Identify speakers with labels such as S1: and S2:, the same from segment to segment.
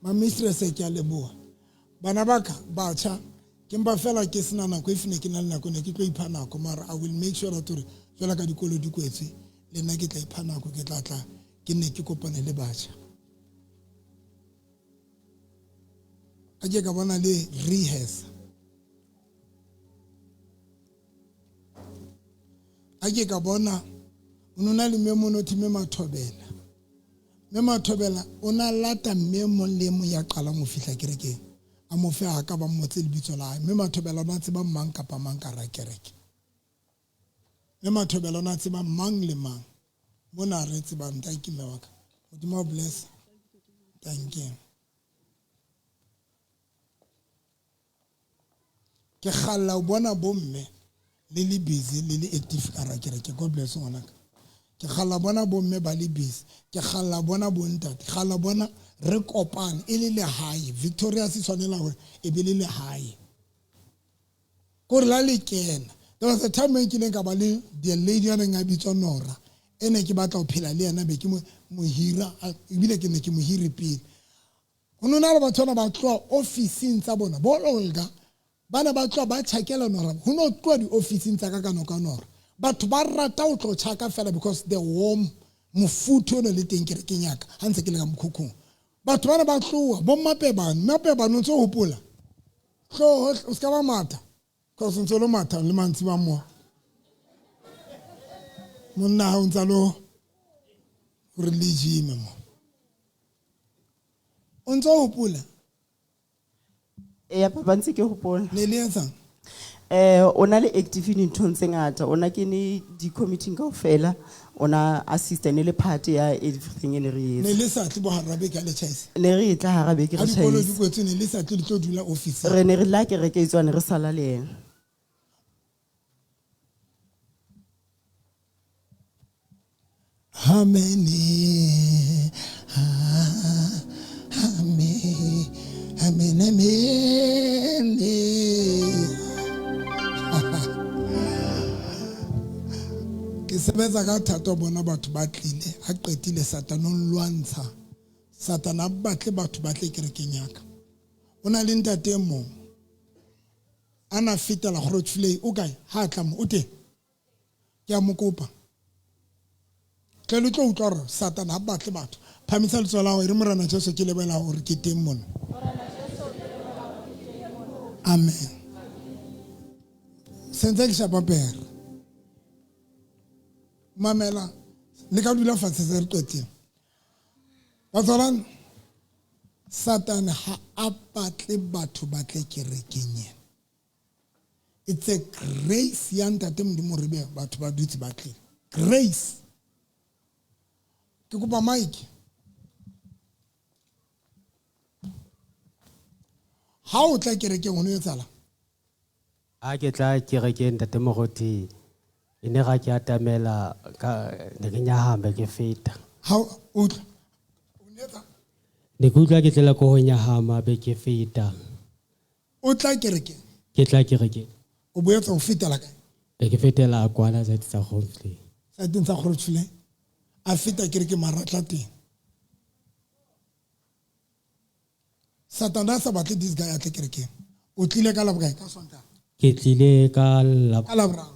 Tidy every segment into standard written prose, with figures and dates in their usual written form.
S1: my mistress ke a leboa bana baka batjha ke mpa fela ke sena nako e fine ke na le nako ne ke tlo ipha nako mara I will make sure that re jwala ka dikolo di kwetse le nna ke tla ipha nako ke tla ke ne ke kopane le batjha a ke ka bona le rehearse a ke ka bona unona le memo no time mathobela ona lata memo le mo ya qala mo fihla kerekeng a mo fe aka ba mmotse lebitso la hae mme mathobela ona tseba mang kapa mang ka ra kereke mme mathobela ona tseba mang le mang mona re tseba ntaki mme wa ka modimo bless thank you ke khalla o bona bomme le busy le active ka ra kereke God bless ngwana ka ke khalla bona bomme ba le busy ke khalla bona bontate khalla bona re kopane e le hae Victoria se tshwanela hore e be le hae go la le kena there was a time when ke ne ka ba le the lady ya nga bitso Nora ene ke batla ho phela le yena be ke mo hira ebile ke ne ke mo hiri pele ho nona le batho ba tloa office tsa bona bo Olga bana ba tloa ba tshakela Nora ho no tloa di office tsa ka ka Nora batho ba rata ho tlo tshaka fela because the warm mofutho no le teng ke re ke nyaka ha ntse ke le ka mokhukhung batho bana ba tloa bo mape bana ntse ho hopola tlo o ska ba mata cause ntse lo mata le mantsi ba mo monna ha ntse lo religion mo o ntse ho hopola
S2: ya papa ntse ke hopola
S1: le le etsang
S2: ona le active in nthong tse ngata ona ke ne di committee kaofela ona assistant le party ya everything le re
S1: ne le sa tle bo harabe ka le chaise
S2: ne re tla harabe ke re
S1: chaise dikolo di kwetse ne le sa tle tlo dula office
S2: re ne re la ke re ke tswane re sala le yena
S1: amen amen amen ke sebetsa ka thato bona batho ba tlile a qetile Satana o lwantsha Satana batle batho ba tle kerekeng yaka ona le ntate mo ana fitela Grootfontein o kae ha tla mo o teng ke a mo kopa ke le tlo utlwa re Satana batle batho phamisa le tswela re morana Jesu ke lebela hore ke teng mona amen sentse ke shapapere mamela le ka dula fatshe se re qeteng batswalan Satan ha a batle batho ba tle kerekeng yena it's a grace ya ntate modimo re be batho ba dutse ba tle grace ke kopa mike ha o tla kerekeng o ne etsala
S3: a ke tla kerekeng ntate mogoti ene ga ke atamela ka ne ke nyahamba ke feta
S1: ha o tla o netsa
S3: ne ke utlwa ke tlela ko ho nyahama be ke feta
S1: o tla kerekeng
S3: ke tla kerekeng
S1: o boetsa o fetela kae
S3: be ke fetela kwana tsa tsa Grootfontein
S1: sa teng tsa Grootfontein a feta kereke maratla teng Satana sa batle this guy a tle kerekeng o tlile ka la bokae ka Sontaga
S3: ke tlile ka la
S1: boraro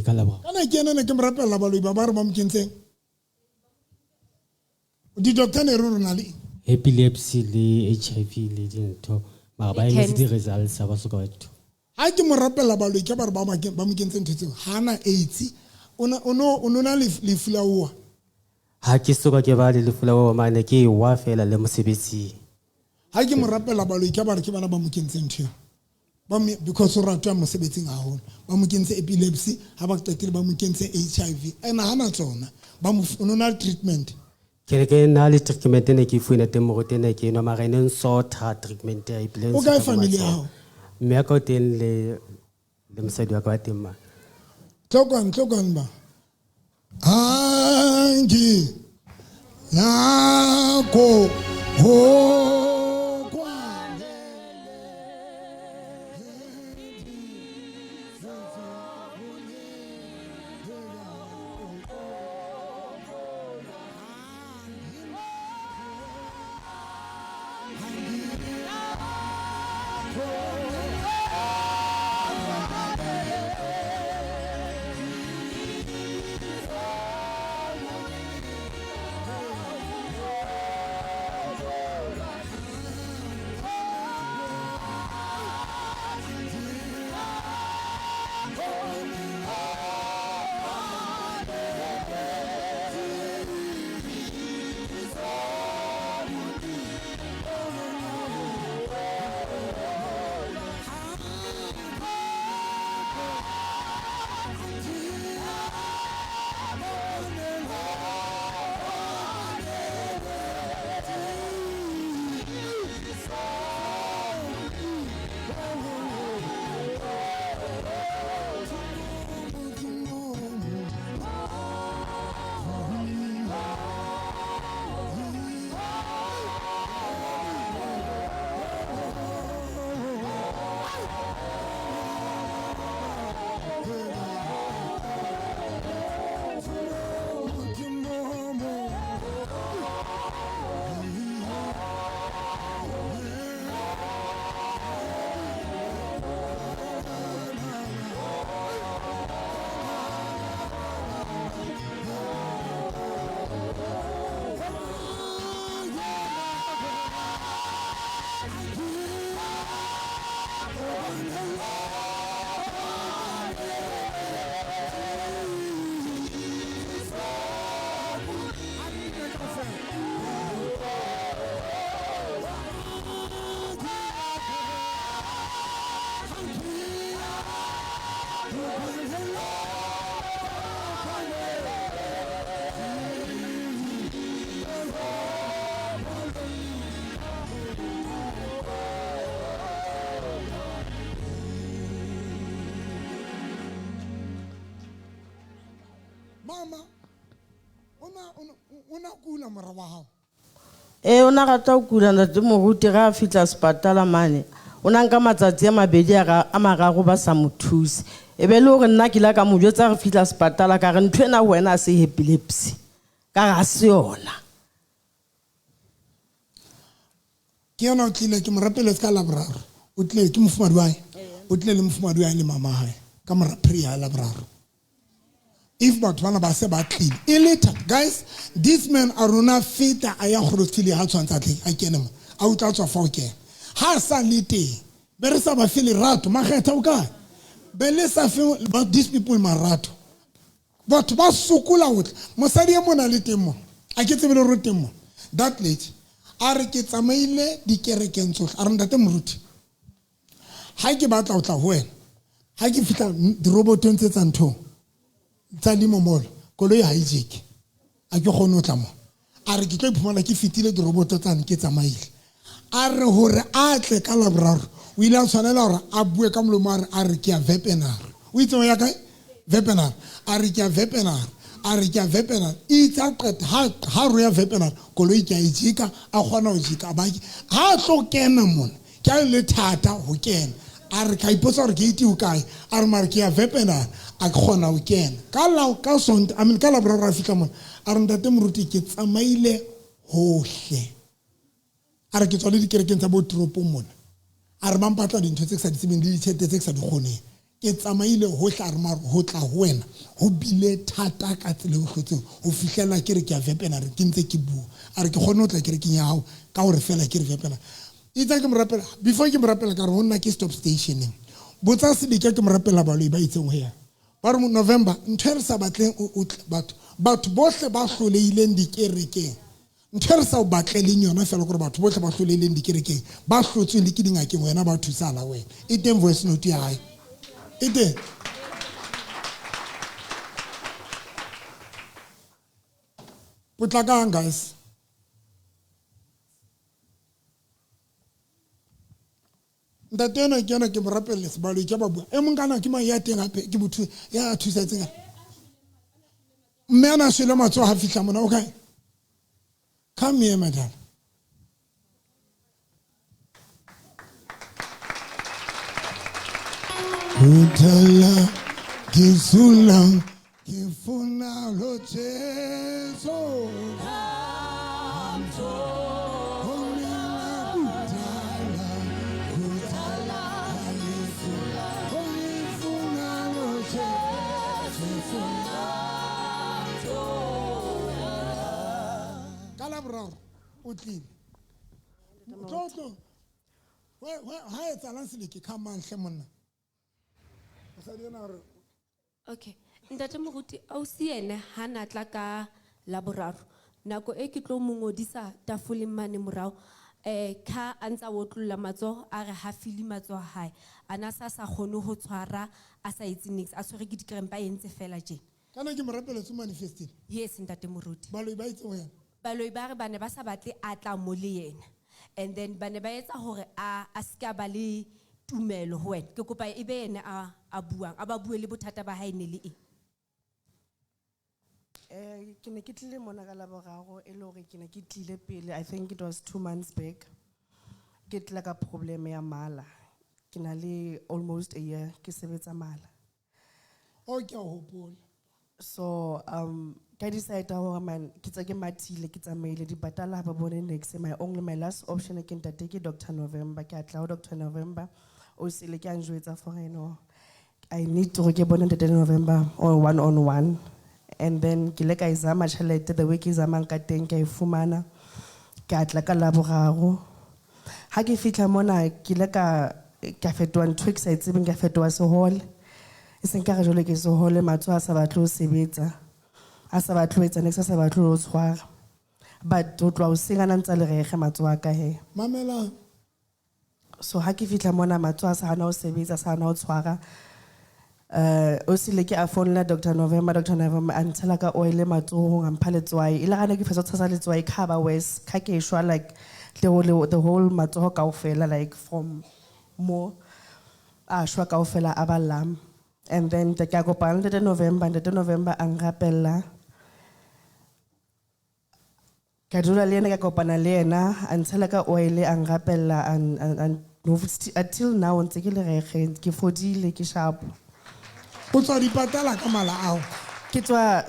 S3: ka la boraro
S1: kana ke ene ne ke morapela baloi ba re ba mo kentseng di doctor ne rona le
S3: epilepsy le HIV le dintho mara ba ile di results ba so ka batho
S1: ha ke morapela baloi ke ba re ba mo kentseng thetseng hana AIDS ono na le fulawa
S3: ha ke soka ke ba le fulawa mane ke wa fela le mosebetsi
S1: ha ke morapela baloi ke ba re ke bana ba mo kentseng thyo because o ratwa mosebetsing haholo ba mo kentse epilepsy ha ba qetile ba mo kentse HIV ena hana tsona ba mo ona treatment
S3: ke na le treatment ne ke fuina teng mo teng ke no mara ene sota treatment ya epilepsy
S1: o ka family ya hao
S3: me ka teng le mosadi wa ka teng ma
S1: tlokwan ba angi yako ho Mama, una kula mora wa hao.
S4: O na rata ho kula ntate moruti ga a fitla sepatala mane o na nka matsatsi a mabedi a mararo ba sa mo thuse e be le hore nna ke la ka mo jwetsa re fitla sepatala ka re ntho ena wena a se epilepsy ka ga se yona
S1: Ke yona o tlile ke mo rapele ska labraro o tlile ke mofumadi wa hae o tlile le mofumadi wa hae le mama hae ka mora prayer labraro if batho bana ba se ba tlile e later guys this man a rona feta a ya khorotile ha tshwantsa tle a kene mo a utla tswa fa o kene ha sa le teng be re sa ba fele rato makgetha o kae be le sa fe about these people marato batho ba sukula o mosadi e mona le teng mo a ke tsebe le ro teng mo that lady a re ke tsamaile dikerekeng tsohle a re ntate moruti ha ke batla o tla ho wena ha ke fitla dirobotong tse tsa ntho tsa limomolo koloi ha ijeke a ke kgone o tla mo a re ke tlo iphumana ke fitile diroboto tsa nke tsamaile a re hore a tle ka laboraro o ile a tshwanela hore a bue ka molomo a re ke a vepenar o itse ya kae vepenar a re ke a vepenar a re ke a vepenar itse a qeta ha ro ya vepenar koloi ke a ijeka a kgona ho jika ba ha tlo kena mona ke a le thata ho kena a re ka ipotsa hore ke iti ho kae a re mare ke a vepenar a kgona ho kena ka sonto I mean ka laboraro a fitla mona a re ntate moruti ke tsamaile hohle a re ke tswa le dikerekeng tsa bo toropong mona a re bampatla dintho tse ke sa di tsebeng le ditšhelete tse ke sa di kgoneng ke tsamaile hohle a re mare ho tla ho wena ho bile thata ka tsela ho hlotseng ho fihlela ke re ke a vepena re ke ntse ke bua a re ke kgone ho tla kerekeng ya hao ka hore fela ke re vepena itse ke mo rapela before ke mo rapela ka re ho nna ke stop stationing botsa se di ke mo rapela baloi ba itseng ho ya ba re mo November ntho re sa batleng batho bohle ba hloleileng dikerekeng ntho re sa o batleleng yona fela gore batho bohle ba hloleileng dikerekeng ba hlotsweng le ke dingakeng wena ba thusala wena e teng voice note ya hae e teng potlakang guys ntate ena ke yona ke mo rapelle sebaloi ke ba bua e mong kana ke mang ya teng gape ke botho ya thusetseng mme ana shwele matsoho ha fihla mona okay come here madam utala kisulang kifuna lo Jesu amso o tlile tlo ha etsa lang se le ke khamang hle monna o sa dina re
S5: Okay. Ntate Moruti, ausi ene ha na tla ka laboraro. Nako e ke tlo mo ngodisa tafoleng mane morao. Ka antsa wotlolla matso a re ha fili matso a hae. Ana sa kgone ho tshwara a sa itse nix a tshwere ke dikrempa entse fela je.
S1: kana ke mo rapeletse manifestile
S5: Yes, Ntate Moruti.
S1: baloi ba itse ho yana
S5: Baloi ba re bane ba sa batle a tla mo le yena. And then bane ba etsa hore a ska ba le tumelo ho wena. Ke kopa e be ene a buang, a ba bue le bothata ba hae ne le eng.
S4: Ke ne ke tlile mona ka laboraro e le hore ke ne ke tlile pele, I think it was 2 months back. Ke tla ka problem ya mala. Ke na le almost a year ke sebetsa mala.
S1: o ke a hopola
S4: So ka decide hore man ke tsa ke mathile ke tsamaile di batala ba bone next my last option ke ntate ke Dr. November ke atla ho Dr. November o sele ke anjwetsa for eno I need to ke bone ntate November on 1-on-1 and then ke le ka izama chalete the week izama ka teng ke ifumana ke atla ka laboraro ha ke fitla mona ke le ka fetwa ntwe ke sa itsebeng ka fetwa sehole iseng ka re jole ke sehole matso a sa batlo sebetsa a sa batlo etsa next sa batlo o tshwara but o tloa o senga nantsa le rege matso a ka he
S1: mamela
S4: so ha ke fitla mona matso a sa hana o sebetsa sa hana o tshwara o sile ke a phone la Dr. November antela ka oil matsohong a mpha letswai ile gane ke fetsa tshasa letswai ka ba west ka ke shwa like the whole matsoho kaofela like from more a shwa kaofela a ba lam and then the ka kopana le November ang rapella ka dula le ena ka kopana le ena antela ka oil ang rapella and until now ntse ke le rege ke fodile ke sharp
S1: o tswa dipatala ka mala ao
S4: ke tswa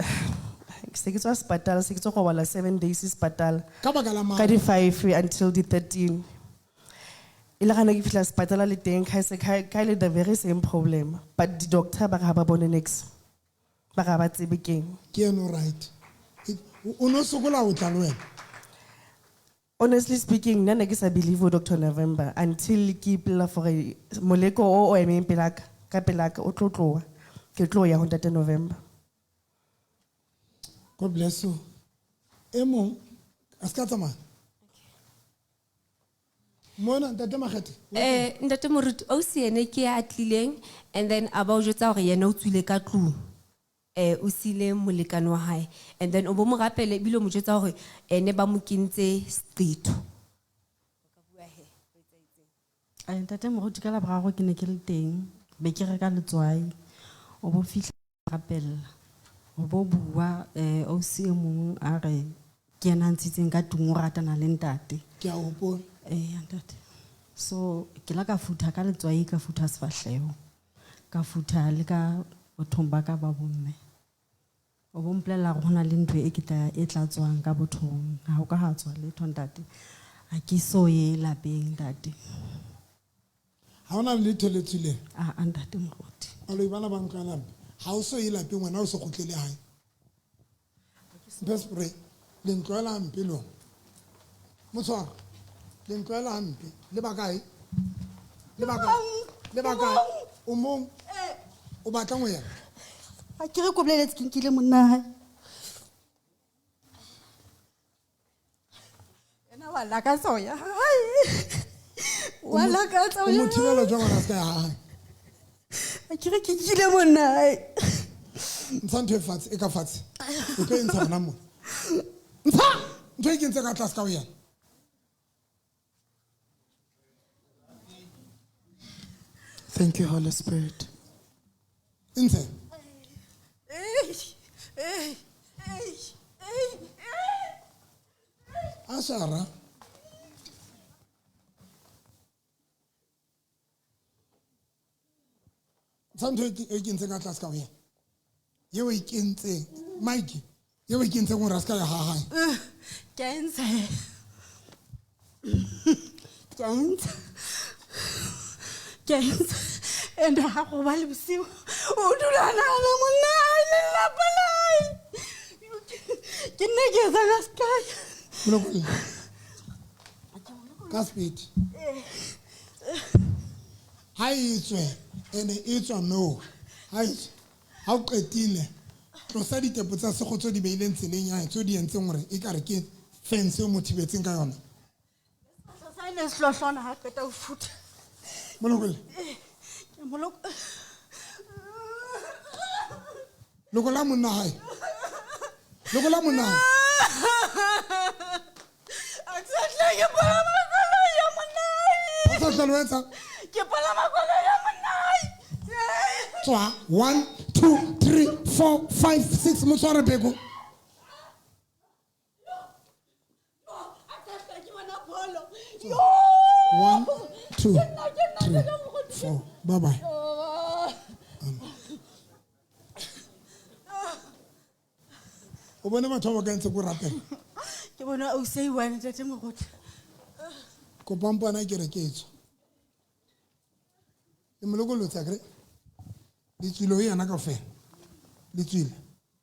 S4: hospital se ke tswa go bala 7 days hospital
S1: ka baka la
S4: ka di 5 until the 13 ile gana ke fitla hospital le teng ka ile the very same problem but the doctor ba ga ba bone next ba ga ba tsebe keng
S1: ke eno right o no sokola o tla le wena
S4: honestly speaking nna ke sa believe Dr. November until ke ipela for moleko o emeng pelaka ka pelaka o tlotloa ke tlo ya ho Dr. November.
S1: God bless you emo askatsama mona ntate Makgethe
S5: Ntate Moruti ausi ene ke a tlileng and then a ba o jwetsa hore yena o tswile ka tlung o sile molekane wa hae and then o bo mo rapele bile mo jwetsa hore ene ba mo kentse street
S4: Ntate Moruti ka laboraro ke ne ke le teng be ke reka letswai o bo fihla rapella o bo bua o se mong a re ke ena ntshitseng ka tung o ratana le ntate
S1: ke a hopola
S4: ntate so ke la ka futha ka letswai ka futha sefahleho ka futha le ka bothong ba ka ba bomme o bo mplela go na le ntwe e tla tswang ka bothong ha o ka ha tswa le ntate a ke so ye lapeng ntate
S1: ha ona le tholetsile
S4: a ntate Moruti
S1: aloi bana ba nkana ha o so ila pe ngwana o so gotlele hae best pray le ntloela mpe lo motswa le ntloela mpe le bakae o mong o batla ngo ya
S4: a ke re ko boleletse ke nkile monna hae ena wala ka soya wala ka
S1: o
S4: soya
S1: mo thibela jwa ngwana ska ya hae
S4: a ke re ke nkile monna hae
S1: ntsha ntho e fatshe e ka fatshe o ka e ntsha bona mo ntsha ntho e ke ntse ka tlase ka o yana thank you Holy Spirit ntshe Ashara Santo e ke ntse ka tlase ka o yana yeo e kentseng Mike yeo e kentseng o raska ya hae
S4: Kenza and ha go ba le bosiu o dulana na monna le lapa lai ke ne ke tsana ska
S1: Molokole ka speed ha itswe ene itswa no ha itswe ha o qetile tlosa ditepo tsa segotso di beileng tseleng ya tso di entseng gore e ka re ke fence o mo thibetseng ka yona
S6: Sa ine sihlohlona ha qeta ho futha.
S1: molokole
S6: Ke moloko.
S1: loko la monna hae loko la monna hae
S6: Aksahle ke palama koloi ya monai.
S1: o sa tlaloetsa
S6: Ke palama koloi ya monai.
S1: tswa 1 2 3 4 5 6 mo tshware beko
S6: Aksahle ke bona pholo.
S1: 1 2 3 4 bye bye o bone batho ba ka ntse go rapela
S6: Ke bona o sei one tate mogotsi.
S1: kopampana ke re ke etswa le molokolotsa kre le tswile o yana ka fela le tswile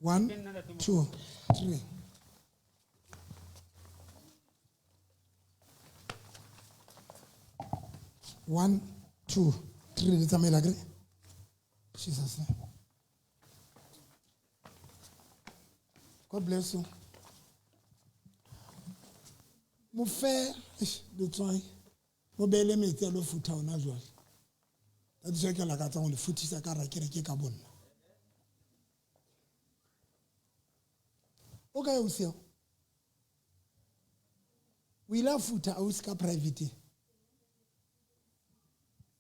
S1: 1 2 3 1 2 3 le tsamaela kre Jesus name. God bless you. Mo fe le tswai mo bele metsi a lo futha ona jwale a di ke la ka tsang le futhisa ka ra ke ka bonna o ka yo seo o ile a futha a o ska private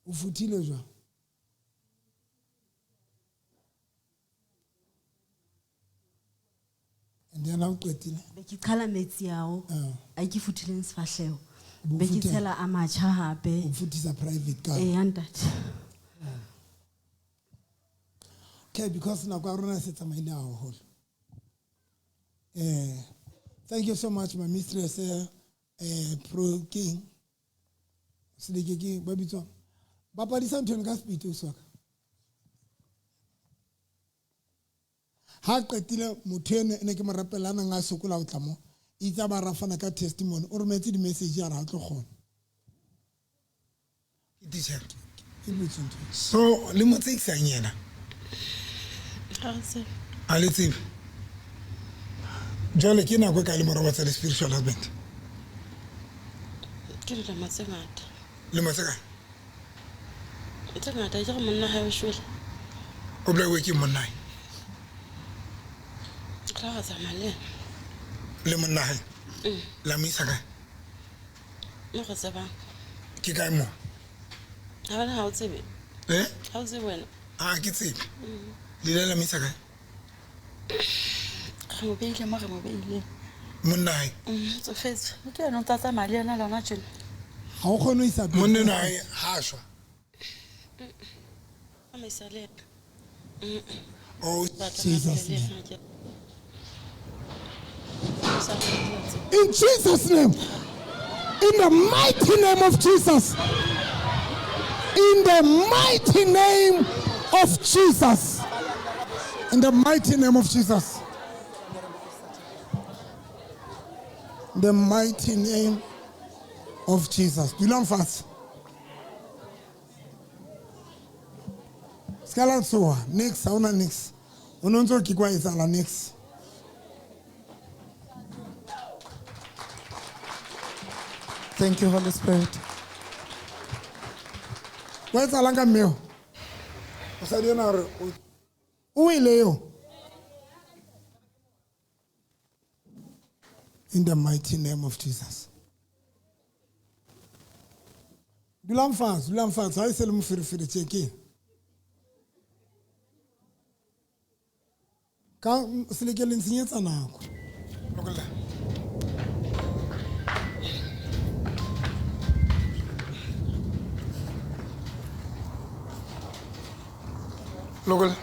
S1: o futhile jwang and then o qetile
S6: Be ke qhala metsi ao.
S1: Ah.
S6: A ke futhileng sefahlego.
S1: Bo
S6: Be ke
S1: futhela.
S6: tshela a matjha hape.
S1: o futhisa private ka
S6: Ntate.
S1: okay because nako ya rona se tsamaile haholo thank you so much my mistress pro king Sedike ke ba bitswa ba padisa ntho ka speed o swaka ha qetile motho ene ke mo rapelana nga sokola o tlamo itsa ba rafana ka testimony o rometse di message ya ra tlo gona ke botse ntho so le mo tseisang yena a le tsebe jwale ke nako ka le moraba tsa spiritual husband
S7: Ke le matsengata.
S1: le matsaka
S7: Tse ngata ke go monna ha o shwele.
S1: o bla we ke monna
S7: Tla ga tsamale.
S1: le monna hae la misa ka
S7: Mo go tsaba.
S1: ke kae mo
S7: Ha bana ha o tsebe. Ha o tsebe wena.
S1: a ke tsebe le la misa ka
S7: Ga mo beile mo ga mo beile.
S1: monna hae
S7: Tso fetse. Ke no tata mali yana lona tjena.
S1: ha o kgone isa monna hae ha shwa
S7: A me sale.
S1: oh Jesus name. In Jesus name, in the mighty name of Jesus, in the mighty name of Jesus, in the mighty name of Jesus, the mighty name of Jesus. Do you know fast? Scala so next, I want next. Ononzo kikwa isala next.
S2: Thank you, Holy Spirit.
S1: Where's Alanga Mio? I said, you know, who will you? In the mighty name of Jesus. Bilam fast. I say, I'm for check in. Come, Silikel in Signata now. Look at that. Local.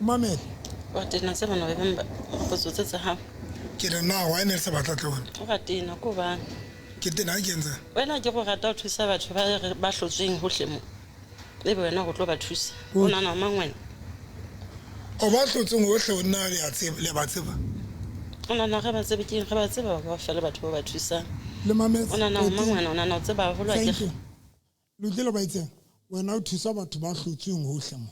S1: Mohamed.
S7: What did I say when November? Was it a half?
S1: Get a now, I never said about that one.
S7: What did I go on?
S1: Get the again.
S7: When I go out to serve to Basho Jing Hushim, they were not over to see. One among when.
S1: O ba tlotseng o hle o nna le a tseba le ba tseba
S7: o nana ge ba tsebe ke eng ge ba tseba ba fela batho ba ba thusang
S1: le mametse
S7: o nana o mangwana o nana o tseba haholo a
S1: thank
S7: ke
S1: you lo tlile ba itseng wena o thusa batho ba hlotsweng hohle mo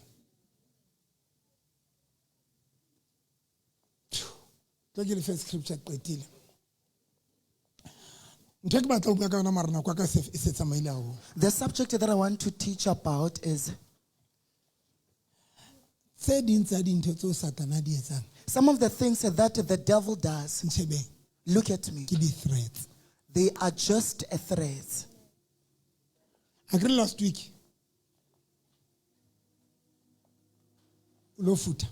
S1: tlo ke le first scripture qetile ntho ke batla o bua ka yona mara nako ka se tsamaile haholo.
S8: The subject that I want to teach about is
S1: tse ding tsa dintho tseo satana di etsang
S8: some of the things that the devil does.
S1: ntshebeng
S8: Look at me.
S1: ke di-threats.
S8: They are just a threat.
S1: Agree last week lo futa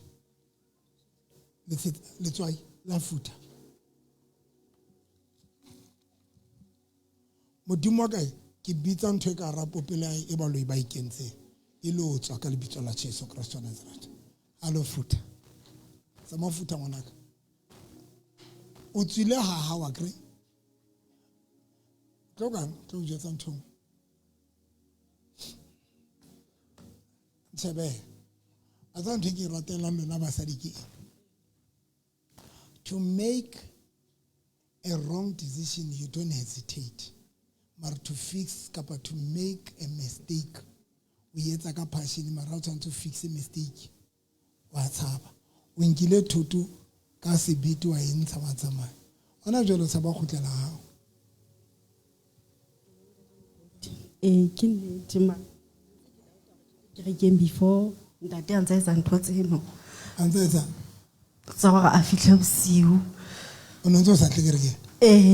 S1: letswai la futa modimo wa kae ke bitsa ntho e ka rapo pele e ba lo e ba ikentseng e lo tswa ka lebitso la Jesu Kristo wa Nazareth a lo futa sa mafuta ngwanaka o tswile ha wa kre tlo jetsa ntho tshebe a tsa ntho ke ratelang lona basadi ke to make a wrong decision you don't hesitate but to fix kapa to make a mistake o etsa ka passion mara o tshwanetse to fix a mistake wa tshaba o nkile thoto ka sebete wa entsha wa tsamaya ona jwalo sa ba khutlela hao
S4: ke nnete ma ke re ke before ntate a ntse a etsa ntho tseno
S1: antse tsa
S4: tsa gore a fitlhe bosiu
S1: o ntse o sa tle ke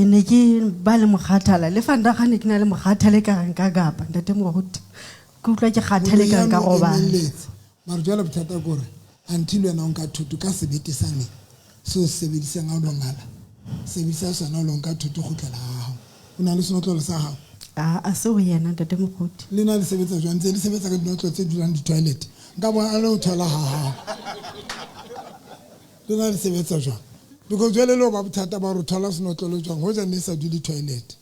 S4: ne ke ba le moghathala le fanda gane ke na le moghathale ka reng ka gapa ntate moruti ke utlwa ke kgathale ka ka robala
S1: mara jwale bothata gore until wena o nka thoto ka sebete sane so sebedisang a lo ngala sebedisa sona o lo nka thoto go tlela hao o na le senotlolo sa hao
S4: a se o yena ntate moruti
S1: le na le sebetsa jwang ntse le sebetsa ka dinotlo tse dulang di-toilet nka bona a le o thola ha hao le na le sebetsa jwang because jwale le o ba bothata ba re thola senotlolo jwang ho ja ne sa dule toilet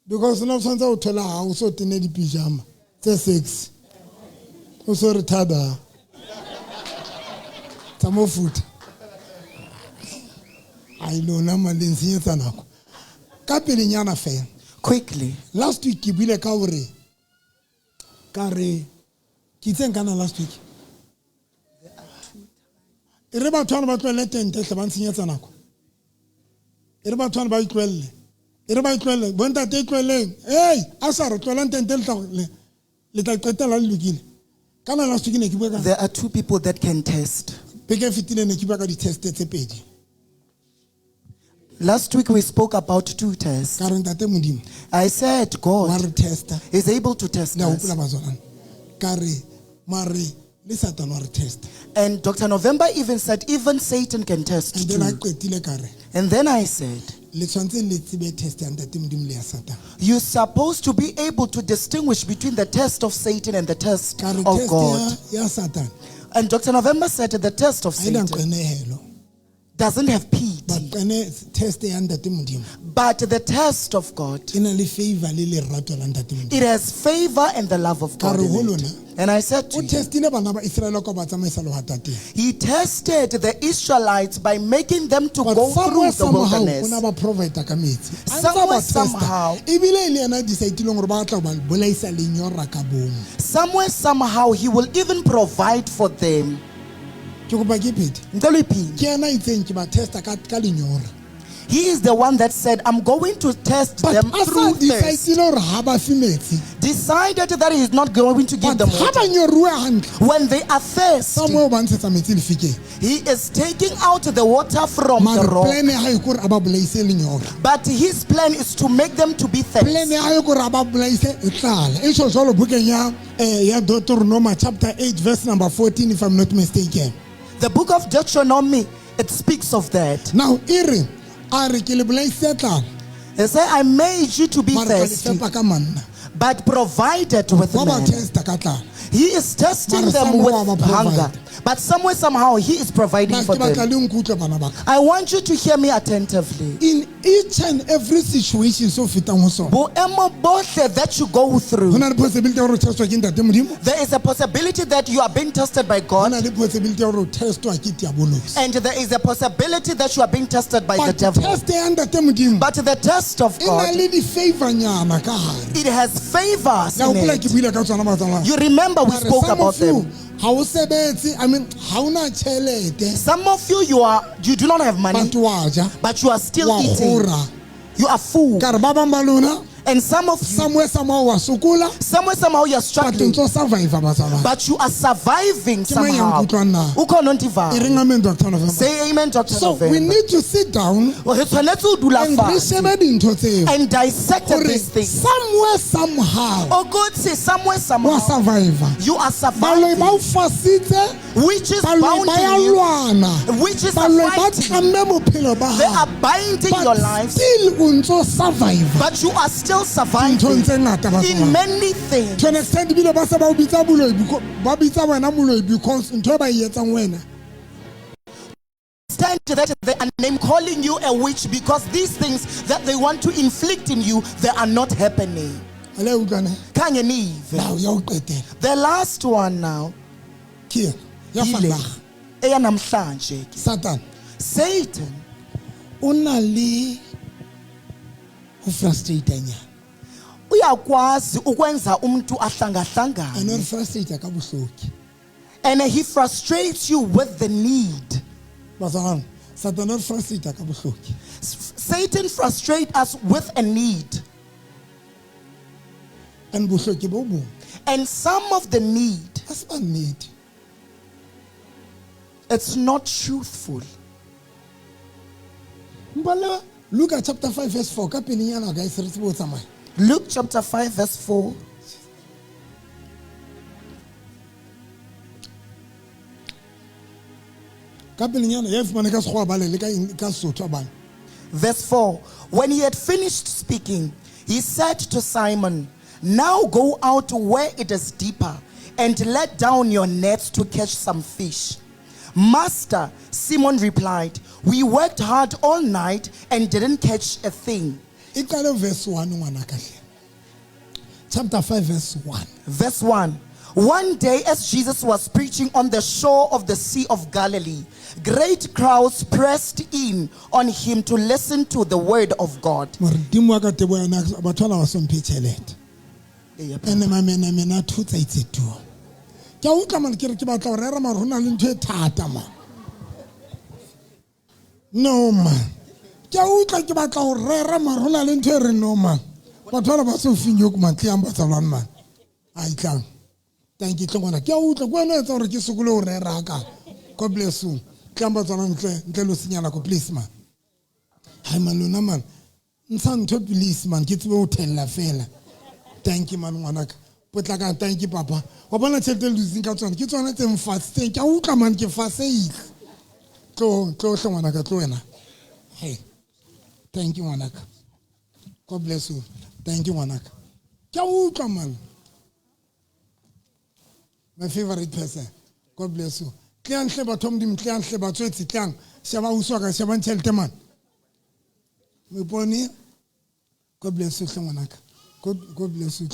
S1: because na tshwantse o thola hao so tene di-pyjama tse sexy o so re thada tsa mofuta ai lona maleng senyetsa nako ka pelenyana fela
S8: Quickly.
S1: last week ke buile ka hore ka re ke tseng kana last week e re batho ba tlwele tente hle ba ntshenyetsa nako e re batho ba itlwelle e re ba itlwelle bonta te itlweleng a sa re tlwela tente le tla qetela le lokile kana last week ne ke bua ka
S8: There are two people that can test.
S1: peke fitile ne ke bua ka di-test tse pedi
S8: Last week we spoke about two tests.
S1: ka re ntate modimo
S8: I said
S1: wa
S8: God
S1: re testa
S8: is able to test
S1: le a
S8: us.
S1: hopola bazwanane ka re mare le Satan wa re testa
S8: And Dr. November even said even Satan can test
S1: and then a
S8: too.
S1: qetile ka re
S8: And then I said,
S1: le tshwantse le tsebe test ya ntate modimo le ya Satan
S8: you're supposed to be able to distinguish between the test of Satan and the test
S1: ka re
S8: of
S1: test
S8: God.
S1: ya Satan
S8: And Dr. November said the test of
S1: a ina
S8: Satan
S1: qenehelo
S8: doesn't have
S1: but
S8: pity,
S1: test ya ntate modimo
S8: but the test of God,
S1: e na le favor le lerato la ntate modimo
S8: it has favor and the love of God
S1: Ka re ho
S8: in
S1: lona,
S8: it. And I said to
S1: o
S8: you,
S1: testile bana ba Israel ka ba tsamaisa le hatateng
S8: he tested the Israelites by making them to
S1: but
S8: go through
S1: somewhere
S8: the
S1: somehow ona
S8: wilderness.
S1: ba provide ka metsi A ntse a
S8: Somewhere
S1: ba testa.
S8: somehow.
S1: ebile ile yena decidileng gore ba tla ba bolaisa lenyora ka bomo
S8: Somewhere, somehow, he will even provide for them.
S1: ke kopa ke phete
S8: Ndoliphi,
S1: ke yena itseng ke ba testa ka lenyora
S8: he is the one that said, I'm going to test
S1: but
S8: them
S1: a sa
S8: through thirst.
S1: decidile gore ha ba fe metsi
S8: Decided that he is not going to give
S1: but
S8: them
S1: ha
S8: water.
S1: ba nyoruwe hantle
S8: When they are thirsty,
S1: somewhere o ba ntshetsa metsi lefikeng
S8: he is taking out the water from the
S1: mare
S8: rock.
S1: plan ya hae kore a ba bolaise lenyora
S8: But his plan is to make them to be
S1: plan
S8: thirsty.
S1: ya hae kore a ba bolaise e tlala e tlo jwalo bukeng ya Deuteronomy chapter 8 verse number 14 if I'm not mistaken
S8: The book of Deuteronomy, it speaks of that.
S1: now ere a re ke le bolaise tlala
S8: They say, I made you to be
S1: mare ka le
S8: thirsty,
S1: fepa ka manna
S8: but provided with
S1: wa ba
S8: man.
S1: testa ka tlala
S8: He is testing
S1: Mara
S8: them
S1: somehow
S8: with
S1: wa ba
S8: hunger,
S1: provide.
S8: But somewhere, somehow, he is providing for them. I want you to hear me attentively.
S1: In each and every situation, so
S8: Boemo bohle that you go through, there is a possibility that you are being tested by God, and there is a possibility that you are being tested by the devil. But the test of God, it has favors in it. You remember we spoke about them. Some of you, you do not have money, but you are still eating. You are full. And some of you, somewhere somehow you are struggling, but you are surviving somehow. Say amen, Dr.
S1: So we need to sit down and dissect
S8: these things.
S1: Somewhere somehow,
S8: oh God, say somewhere somehow you are surviving, which is bounding you, which is fighting. They are binding your life, but you are still surviving in many things.
S1: To an extent,
S8: Stand that they are name calling you a witch because these things that they want to inflict in you, they are not happening. Can you leave? The last one now. Satan. Uyakwazi ukwenza umuntu ahlanga-hlangane. And he frustrates you with the need. Satan frustrates us with a need. And some of the need, it's not truthful.
S1: Luke chapter 5 verse 4.
S8: Luke chapter 5 verse 4. Verse 4. When he had finished speaking, he said to Simon, "Now go out where it is deeper and let down your nets to catch some fish." "Master," Simon replied, "we worked hard all night and didn't catch a thing."
S1: Verse 1. Chapter 5 verse 1.
S8: Verse 1. One day as Jesus was preaching on the shore of the Sea of Galilee, great crowds pressed in on him to listen to the word of God.
S1: No man. Thank you. God bless you. Please, man. I'm alone, man. Please, man. Thank you, man. But like, thank you, Papa. Hey, thank you, Wanaka. God bless you. Thank you, Wanaka. Man. My favorite person. God bless you. God bless you, Wanaka. God bless you.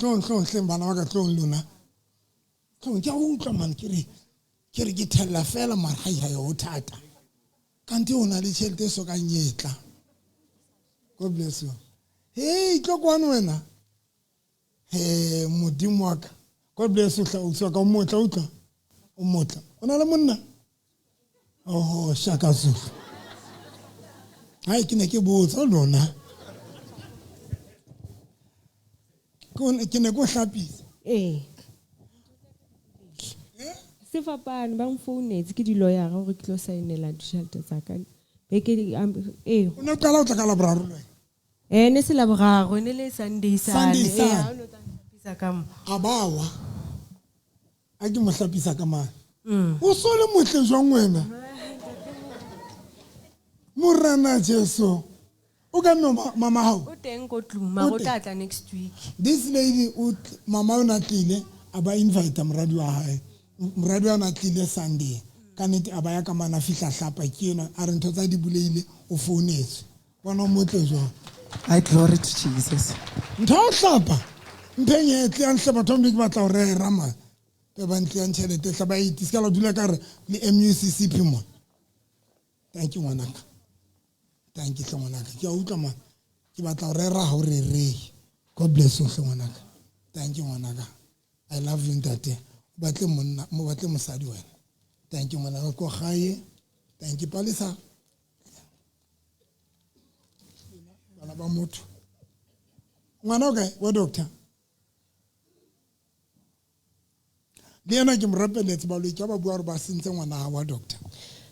S1: God bless you. Hey, hey, Mudimwaka. God bless you. Oh, Shakazu. I can make you both alone. Can I go happy?
S9: Eh. Se fapane ba mfounetse ke di lawyer gore ke tlo saenela ditšhelete tsa ka be ke
S1: no qala o tla ka laboraro
S9: ne se laboraro ne le Sunday
S1: sana
S9: ha o no tla ka mo
S1: abawa a ke mo hlapisa ka mang o sole motle jwang wena morana Jesu o ka mama hao
S9: o teng go tluma go tlatla next week.
S1: This lady mama o natlile aba invite moradi wa hae moradi wa natlile Sunday ka nnete a baya ka mana fihla hlapa ke ena a re ntho tsa di buleile o founetse bona o motle jwang.
S8: I glory to Jesus.
S1: ntho o hlapa mpheng e tle a nhle batho ba ke batla ho rera man ke ba ntle ya tšhelete hlaba e tiska la dula ka re le MUCCP mo. Thank you ngwanaka, thank you ngwanaka, ke a utlwa man ke batla ho rera ha o re. God bless you ngwanaka, thank you ngwanaka, I love you ntate, batle monna mo batle mosadi wena. Thank you ngwanaka ko gae, thank you Palisa bana ba motho ngwana o kae wa doctor le yena ke mo rapeletse ba lo ke ba bua re ba sentse ngwana wa doctor.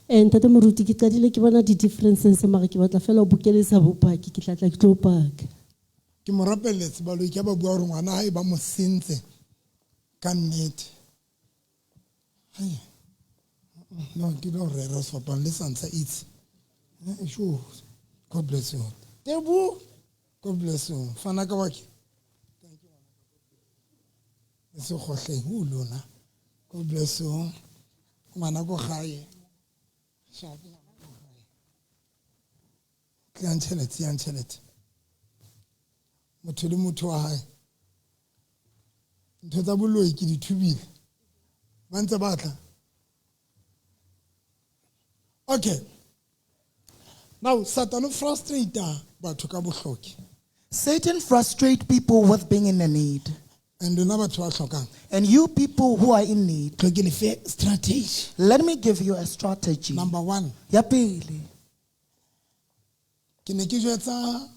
S10: Ntate moruti ke qadile ke bona di differences mara ke batla fela o bokelesa bopaki ke tlatla ke tlo paka.
S1: Ke mo rapeletse ba lo ke ba bua re ngwana ha e ba mo sentse ka nnete. No, ke do re ra so pan le sansa itse. Sure. God bless you. Tebu, God bless you. Fana ka waki. Thank you. So khohle hu lona. God bless you. Ngwana go gae. Shapo ngwana go gae. Tlanchelet. Motho le motho wa hae. Ntho tsa boloi ke di thubile. Ba ntse batla. Okay. Now, Satan frustrates batho ka bohloki.
S8: Satan frustrates people with being in a need.
S1: And batho ba hlokang.
S8: And you people who are in need,
S1: strategy.
S8: Let me give you a strategy.
S1: Number 1.
S8: Ya pele.
S1: Ke ne ke jwetsa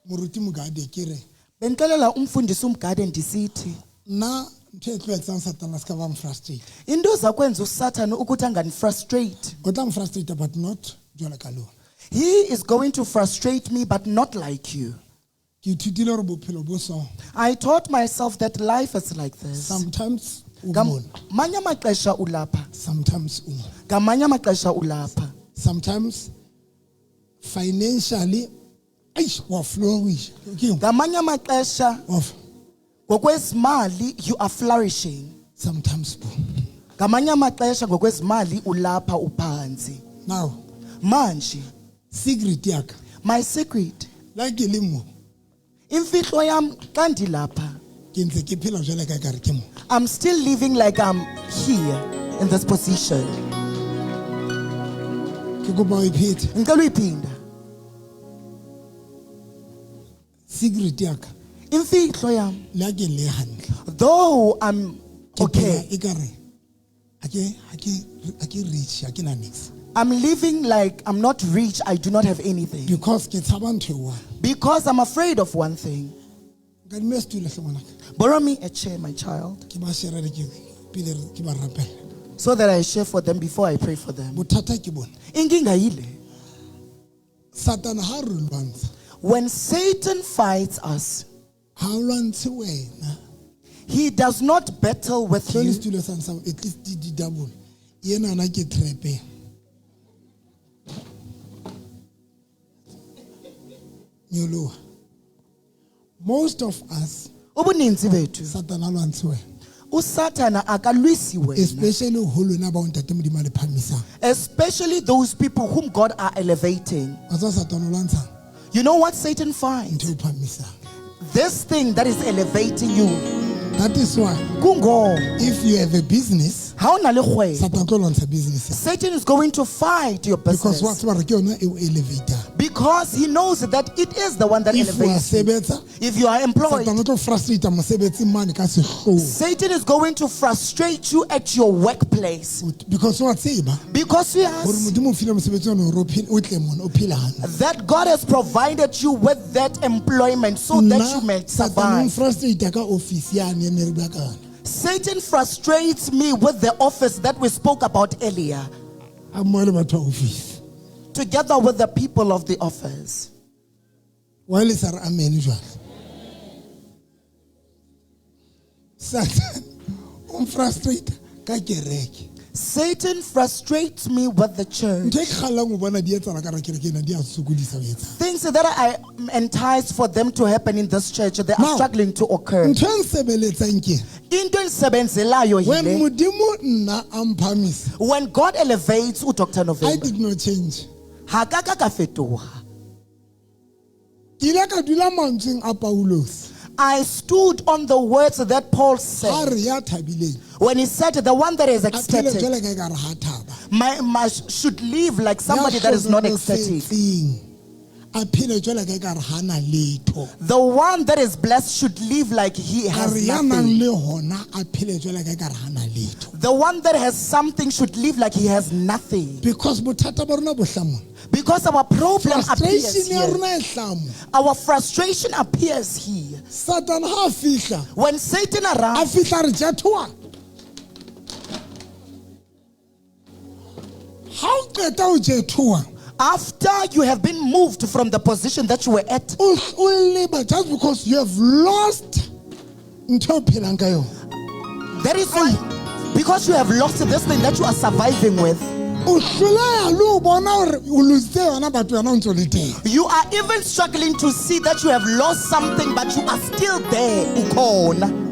S1: moruti Mugade ke re.
S8: Bentlela umfundisi uMgade ndisithi.
S1: Na ntho e tloetsang Satan ska ba mfrustrate.
S8: Into zakwenza uSatan ukuthi anganifrustrate.
S1: O tla mfrustrate but not jwala ka lona.
S8: He is going to frustrate me but not like you.
S1: Ke ithutile re bophelo bo so.
S8: I taught myself that life is like this.
S1: Sometimes
S8: Manye amaxesha ulapha.
S1: Sometimes
S8: Ngamanye amaxesha ulapha.
S1: Sometimes financially wa flourish.
S8: Ngamanye amaxesha ngokwezimali you are flourishing.
S1: Sometimes
S8: ngamanye amaxesha ngokwezimali ulapha uphansi.
S1: Now
S8: manje
S1: secret yakhe,
S8: my secret,
S1: like limo
S8: imfihlo yam xa ndilapha,
S1: ke ntse ke phela jwale ka kare ke mo.
S8: I'm still living like I'm here in this position.
S1: Ke go ba repeat.
S8: Ngicela uyiphinda.
S1: Secret yakhe,
S8: imfihlo yam,
S1: like le handle.
S8: though I'm okay,
S1: ake rich, ake na nix.
S8: I'm living like I'm not rich, I do not have anything.
S1: Because ke tshaba ntho wa.
S8: Because I'm afraid of one thing.
S1: Ka me stule hle ngwana.
S8: Borrow me a chair, my child,
S1: Ke ba share ke pele ke ba rapela.
S8: so that I share for them before I pray for them.
S1: Bothata ke bona.
S8: Inkinga yile,
S1: Satan ha re lwantsha.
S8: when Satan fights us,
S1: Ha lwantshe wena.
S8: he does not battle with
S1: Hlole
S8: you.
S1: stule sa nsa at least di double. Yena na ke trepe. Nyoloha. Most of us
S8: Ubuninzi bethu,
S1: Satan a lwantshe wena.
S8: uSathana akalwisi wena.
S1: Especially ho lona ba ntate modimo le phamisang.
S8: Especially those people whom God are elevating.
S1: Watsa Satan o lwantsha
S8: You know what Satan finds?
S1: ntho e phamisang.
S8: This thing that is elevating you.
S1: That is why
S8: Kungo,
S1: if you have a business,
S8: ha ona le kgwebo,
S1: Satan tlo lwantsha business.
S8: Satan is going to fight your
S1: Because
S8: business.
S1: what ba re ke yona e o elevator.
S8: Because he knows that it is the one that
S1: If you are
S8: elevates you.
S1: sebetsa,
S8: If you are employed,
S1: Satan o tlo frustrate mosebetsi mane ka sehloho.
S8: Satan is going to frustrate you at your workplace.
S1: Because wa tseba
S8: Because he
S1: hore
S8: has
S1: modimo o file mosebetsi ona o tle mona o phela hantle.
S8: that God has provided you with that employment so that you may
S1: Satan o
S8: survive.
S1: frustrate ka office yane ne re bua ka yona.
S8: Satan frustrates me with the office that we spoke about earlier,
S1: A mo le batho office.
S8: together with the people of the office.
S1: Wa le sa re amen jwale. Satan o frustrate ka kereke.
S8: Satan frustrates me with the church.
S1: Ntho e ke kgallang o bona di etsana ka kereke ena di a sokodisa ho etsa.
S8: Things that I am enticed for them to happen in this church, they are
S1: Now,
S8: struggling to occur.
S1: Ntho e nsebeletsang ke
S8: into endisebenzelayo
S1: when
S8: yile.
S1: modimo nna a mphamisa,
S8: When God elevates uDr
S1: I
S8: November,
S1: did not change.
S8: ha ka ka ka fetoha.
S1: Ke ile ka dula mantsweng a Paulos.
S8: I stood on the words that Paul
S1: Ha
S8: said
S1: re ya thabileng,
S8: when he said, the one that is
S1: a phele
S8: ecstatic
S1: jwale ka ekare ha thaba.
S8: should live like somebody that is not ecstatic.
S1: A phele jwale ka ekare ha na letho.
S8: The one that is blessed should live like he
S1: A
S8: has
S1: re ya nang
S8: nothing.
S1: le hona a phele jwale ka ekare ha na letho.
S8: The one that has something should live like he has nothing.
S1: Because bothata ba rona bo hlamona.
S8: Because our problem appears
S1: Frustration ya
S8: here.
S1: rona e hlamo.
S8: Our frustration appears here.
S1: Satan ha fihla,
S8: When Satan
S1: a
S8: arrives,
S1: fihla re jethoa. Ha o qeta o jethoa,
S8: after you have been moved from the position that you were at,
S1: o leba just because you have lost ntho o phelang ka yona.
S8: that is why, because you have lost this thing that you are surviving with,
S1: O hloleha le ho bona hore o lositse yona batho wena o ntso le teng.
S8: you are even struggling to see that you have lost something, but you are still there. Ukhona.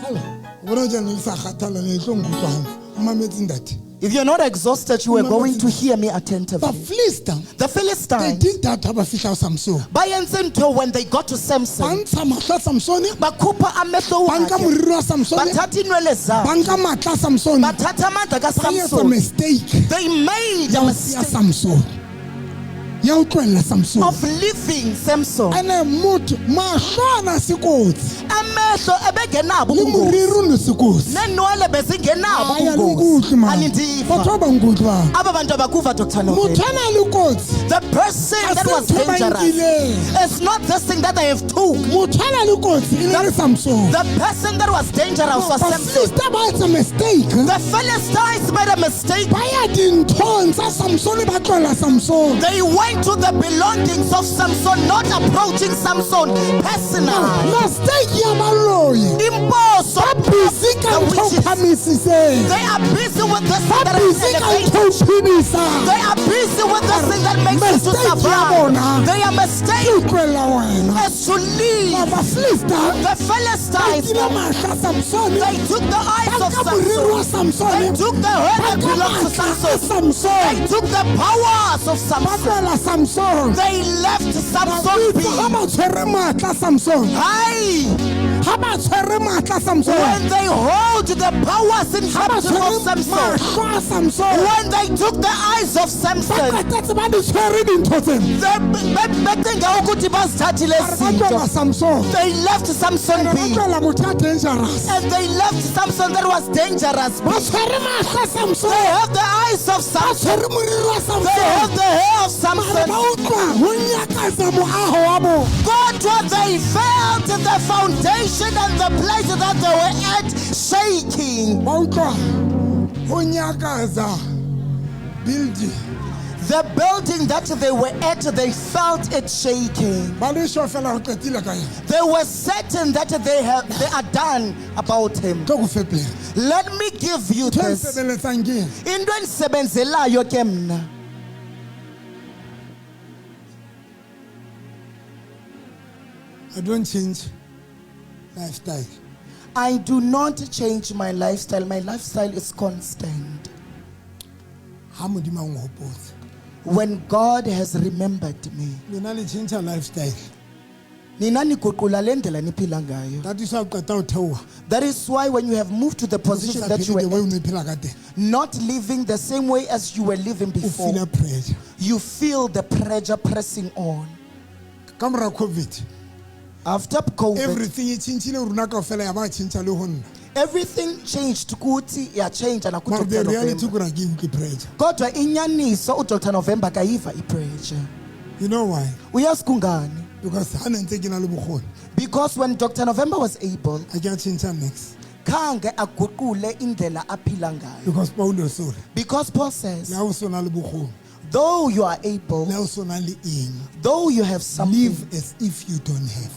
S1: Hala, o bona jana le sa kgathala le tlo nkutlwa hantle. O mametse ntate.
S8: If you're not exhausted, you are going to hear me
S1: Ba
S8: attentively.
S1: Philistine,
S8: The
S1: they
S8: Philistines,
S1: did that ha ba fihla ho Samson.
S8: by Enzento, when they got to
S1: Ba
S8: Samson,
S1: ntsha mahlo a Samson,
S8: bakhupha amehlo
S1: ba nka
S8: wakhe,
S1: moriri wa Samson,
S8: bathatha inwele zakhe,
S1: ba nka matla a Samson, ba
S8: bathatha amandla
S1: etsa
S8: kaSamson.
S1: mistake
S8: They made
S1: ya
S8: a
S1: ho siya
S8: mistake
S1: Samson. Ya ho tlohella Samson.
S8: of leaving Samson.
S1: Ene motho mahlo ana se kotsi.
S8: Amehlo ebengenabo
S1: Le
S8: ubungozi,
S1: moriri o ne se kotsi.
S8: nenwele bezingenabo
S1: Hayi
S8: ubungozi.
S1: alikuhle man.
S8: Anindiva.
S1: Batho ba ngkutlwa ba.
S8: Aba bantu abakuva Dr. November.
S1: Motho ana le kotsi.
S8: The person that was
S1: Ase ntho ba
S8: dangerous
S1: nkileng.
S8: is not this thing that I have took.
S1: Motho ana le kotsi e ne le Samson.
S8: The person that was dangerous was
S1: Ba
S8: Samson.
S1: Philistine ba etsa mistake.
S8: The Philistines made a mistake.
S1: Ba ya dinthong tsa Samson ba tlohella Samson.
S8: They went to the belongings of Samson, not approaching Samson personally.
S1: Mistake ya baloyi.
S8: Imposo.
S1: Busy ka
S8: The
S1: ntho
S8: witches.
S1: phamisiseng.
S8: They are busy with this thing
S1: Ba
S8: that is
S1: busy ka
S8: elevated.
S1: ntho phimisa.
S8: They are busy with this thing that makes you to
S1: Mistake ya
S8: survive.
S1: bona.
S8: They are
S1: Ke
S8: mistaken
S1: utlwela wena.
S8: as to leave.
S1: Ba Philistine
S8: The Philistines,
S1: kile mahla Samson.
S8: they took the eyes of
S1: Ba nka moriri wa
S8: Samson. They
S1: Samson.
S8: took the head that
S1: Ba
S8: belonged to
S1: nka matla a
S8: Samson. They
S1: Samson.
S8: took the powers of
S1: Ba
S8: Samson.
S1: tlohella Samson.
S8: They left Samson
S1: Ha
S8: be.
S1: ba tshwere matla Samson.
S8: Hi.
S1: Ha ba tshwere matla Samson.
S8: When they hold the powers in
S1: Ha ba
S8: captive of
S1: tshwere
S8: Samson.
S1: mahlo a Samson.
S8: When they took the eyes of
S1: Ba
S8: Samson.
S1: qetetse ba di tshwere dintho tsena.
S8: Becinga ukuthi bazithathile
S1: Ba tlohella
S8: izinto.
S1: Samson.
S8: They left Samson
S1: Ba
S8: be.
S1: tlohella motho a dangerous.
S8: And they left Samson that was dangerous.
S1: Ba tshwere mahlo a Samson.
S8: They have the eyes of
S1: Ba
S8: Samson.
S1: tshwere moriri wa
S8: They have
S1: Samson.
S8: the hair of
S1: Mara
S8: Samson.
S1: ba utlwa ho nyakatsa moaho wa bona.
S8: Kodwa they felt the foundation and the place that they were at shaking.
S1: Ba utlwa ho nyakatsa building.
S8: The building that they were at, they felt it shaking.
S1: Ba le sure fela ho qetile ka yena.
S8: They were certain that they are done about him.
S1: Tlo go fepela.
S8: Let me give you
S1: Ntho e
S8: this.
S1: sebeletsang ke eng?
S8: Into endisebenzelayo ke mna.
S1: I don't change lifestyle.
S8: I do not change my lifestyle. My lifestyle is constant.
S1: Ha modimo a nghopotse.
S8: When God has remembered me,
S1: Lena le change lifestyle.
S8: nina niguqula le ndlela niphila ngayo.
S1: That is why o qeta ho theoha.
S8: That is why when you have moved to the position
S1: Position
S8: that you
S1: the way
S8: were
S1: o ne phela ka teng.
S8: not living the same way as you were living
S1: O
S8: before,
S1: feel pressure.
S8: you feel the pressure pressing on.
S1: Ka mora COVID,
S8: After COVID,
S1: everything e tshintshile rona kaofela ya ba tshintsa le ho nna.
S8: everything changed. Kuti ya change na
S1: Mara the
S8: kuDr
S1: reality
S8: November.
S1: kura ke uke pressure.
S8: Kodwa inyaniso uDr November kayiva ipressure.
S1: You know why?
S8: Uyazi kungani?
S1: Because ha ne ntse ke na le bokgoni.
S8: Because when Dr. November was able,
S1: A ke a tshintsa next.
S8: khange aguqule indlela aphila ngayo.
S1: Because Paulo sorry.
S8: Because Paul says,
S1: Le ha o so na le bokgoni.
S8: though you are able,
S1: Le ha o so na le eng.
S8: though you have something,
S1: Live as if you don't have.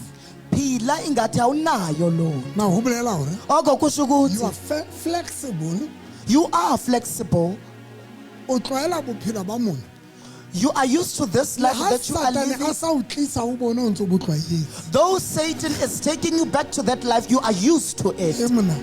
S8: phila ingathi awunayo lona.
S1: Now ho bolela hore
S8: Oko kusho
S1: you are
S8: ukuthi
S1: flexible.
S8: you are flexible.
S1: O tlwaela bophelo ba mona.
S8: You are used to this life
S1: Ha
S8: that you are
S1: Satane
S8: living.
S1: a sa o tlisa o bone o ntse o bo tlwaetse.
S8: Though Satan is taking you back to that life, you are used to
S1: E
S8: it.
S1: mona,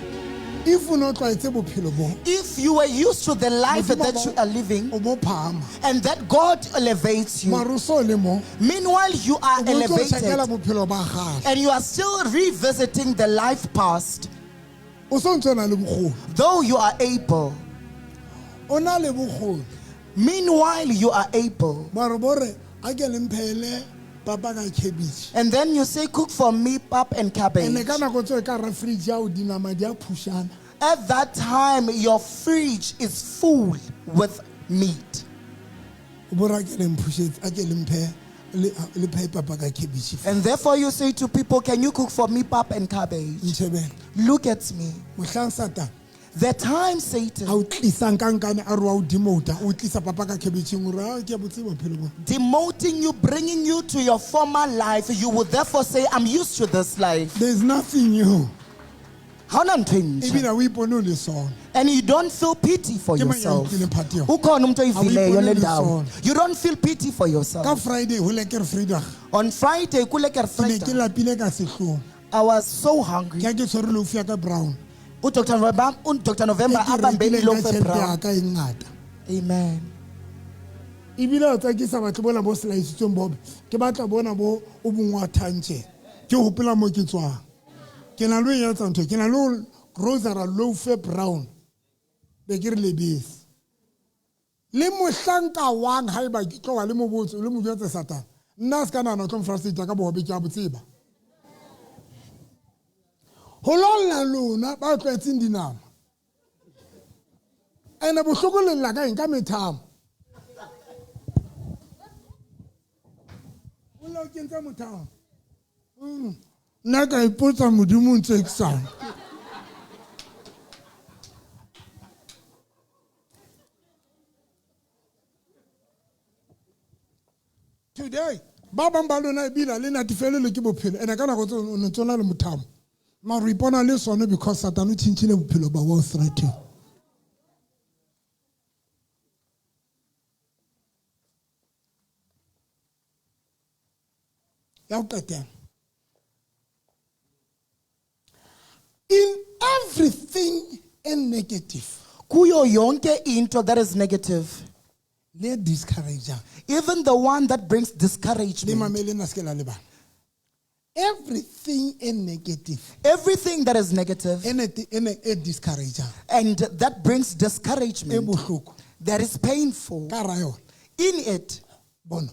S1: if o no tlwaetse bophelo bo,
S8: If you were used to the life that you are living
S1: o bo phama.
S8: and that God elevates you,
S1: Maro so le mo,
S8: meanwhile you are
S1: o bo tlo checkela
S8: elevated
S1: bophelo ba gagwe.
S8: and you are still revisiting the life past,
S1: O so ntse o na le bokgoni.
S8: though you are able.
S1: O na le bokgoni.
S8: Meanwhile you are able.
S1: Maro bore a ke le mphele papa ka cabbage.
S8: And then you say, cook for me pap and
S1: Ene
S8: cabbage.
S1: ka nako tse ka ra fridge ya o dinama di a phushana.
S8: At that time, your fridge is full with meat.
S1: O bora ke le mphushetse a ke le mphe le phe papa ka cabbage.
S8: And therefore you say to people, can you cook for me pap and cabbage?
S1: Ntshebele.
S8: Look at me.
S1: Mohlang Satan
S8: The time Satan
S1: a o tlisa nkankane a re wa o demota o tlisa papa ka cabbage o re a ke a botse bophelo bo.
S8: demoting you, bringing you to your former life, you would therefore say, I'm used to this life.
S1: There is nothing new.
S8: How not twins?
S1: Ebile o ipone o le sona.
S8: And you don't feel pity for
S1: Ke mang ya
S8: yourself.
S1: utlwileng part eo?
S8: Ukhona umuntu oyivileyo le
S1: Awuyiboneli
S8: ndawo.
S1: sona.
S8: You don't feel pity for
S1: Ka
S8: yourself.
S1: Friday ho le ke re Friday.
S8: On Friday, kule ke re
S1: Ke ne ke
S8: Friday,
S1: lapile ka sehlong.
S8: I was so hungry.
S1: Ke ke tshwere loaf ya ka brown.
S8: Dr. November
S1: Ke
S8: abambeni
S1: rekileng
S8: loaf
S1: ka
S8: e
S1: tjhelete
S8: brown.
S1: ya ka e ngata.
S8: Amen.
S1: Ebile o tsakisa batho bona bo selaisitsweng bobe. Ke batla bona bo o bongwa thantse. Ke hopola mo ke tswang. Ke na le ya tsa ntho. Ke na le grocery loaf e brown. Be ke re lebese. Le mohlanka wang haeba ke tlo wa le mobotso le mo jwetse Satan. Nna se kana no tlo mfrasita ka bobe ke a botseba. Ho lolla lona ba tlwaetseng dinama. Ene bohloko le lla ka eng ka methamo. O lo kentse mothamo. Nna ka ipotsa modimo ntse ke sana. Today, ba bang ba lona ebile le natefelelwe ke bophelo ene ka nako tse o ne tsona le mothamo. Maro ipona le sone because Satan o tshintshile bophelo ba wa threaten. Ya o qetela. In everything and negative,
S8: Kuyo yonke into that is negative,
S1: le discourage.
S8: even the one that brings
S1: Le
S8: discouragement,
S1: mamele na skela le bana. Everything and negative,
S8: everything that is negative
S1: ene discourage.
S8: and that brings
S1: E
S8: discouragement,
S1: bohloko.
S8: that is painful.
S1: Ka ra yona.
S8: In it,
S1: Bona.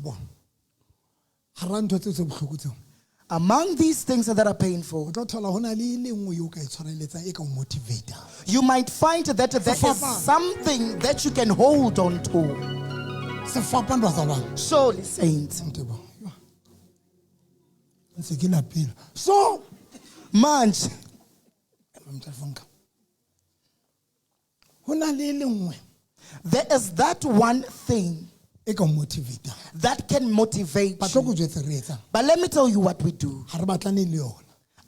S1: Bona. Hara ntho tse tse bohloko tseo.
S8: among these things that are painful,
S1: O tlo thola hona le le nngwe yo ka e tshwareletsang e ka o motivate.
S8: you might find that there is
S1: Sefapano.
S8: something that you can hold on to.
S1: Se fapane ba tsa bana.
S8: Surely, saints.
S1: Ntebo. Ntse ke lapile. So,
S8: Manje,
S1: mtsafonka. Hona le le nngwe
S8: there is that one thing
S1: e ka o motivate.
S8: that can motivate
S1: Ba tlo
S8: you.
S1: go jwetsa re etsa.
S8: But let me tell you what we do.
S1: Ha re batlane le yona.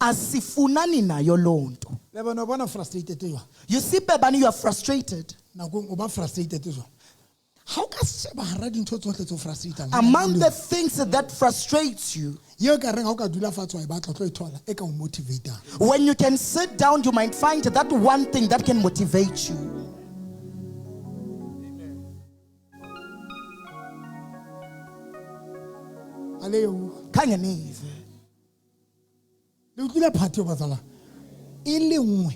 S8: Asifunani nayo lonto.
S1: Le bona frustrated yo.
S8: You see, Bebani, you are frustrated.
S1: Nakong o ba frustrated jo. Ha o ka sheba hara dintho tsohle tse frustrating.
S8: Among the things that frustrates you,
S1: Yo ka reng ha o ka dula fatswa e batla tlo e thola e ka o motivate.
S8: when you can sit down, you might find that one thing that can motivate you.
S1: Ale yo.
S8: Kanganive.
S1: Le utlile party o batsala. E le nngwe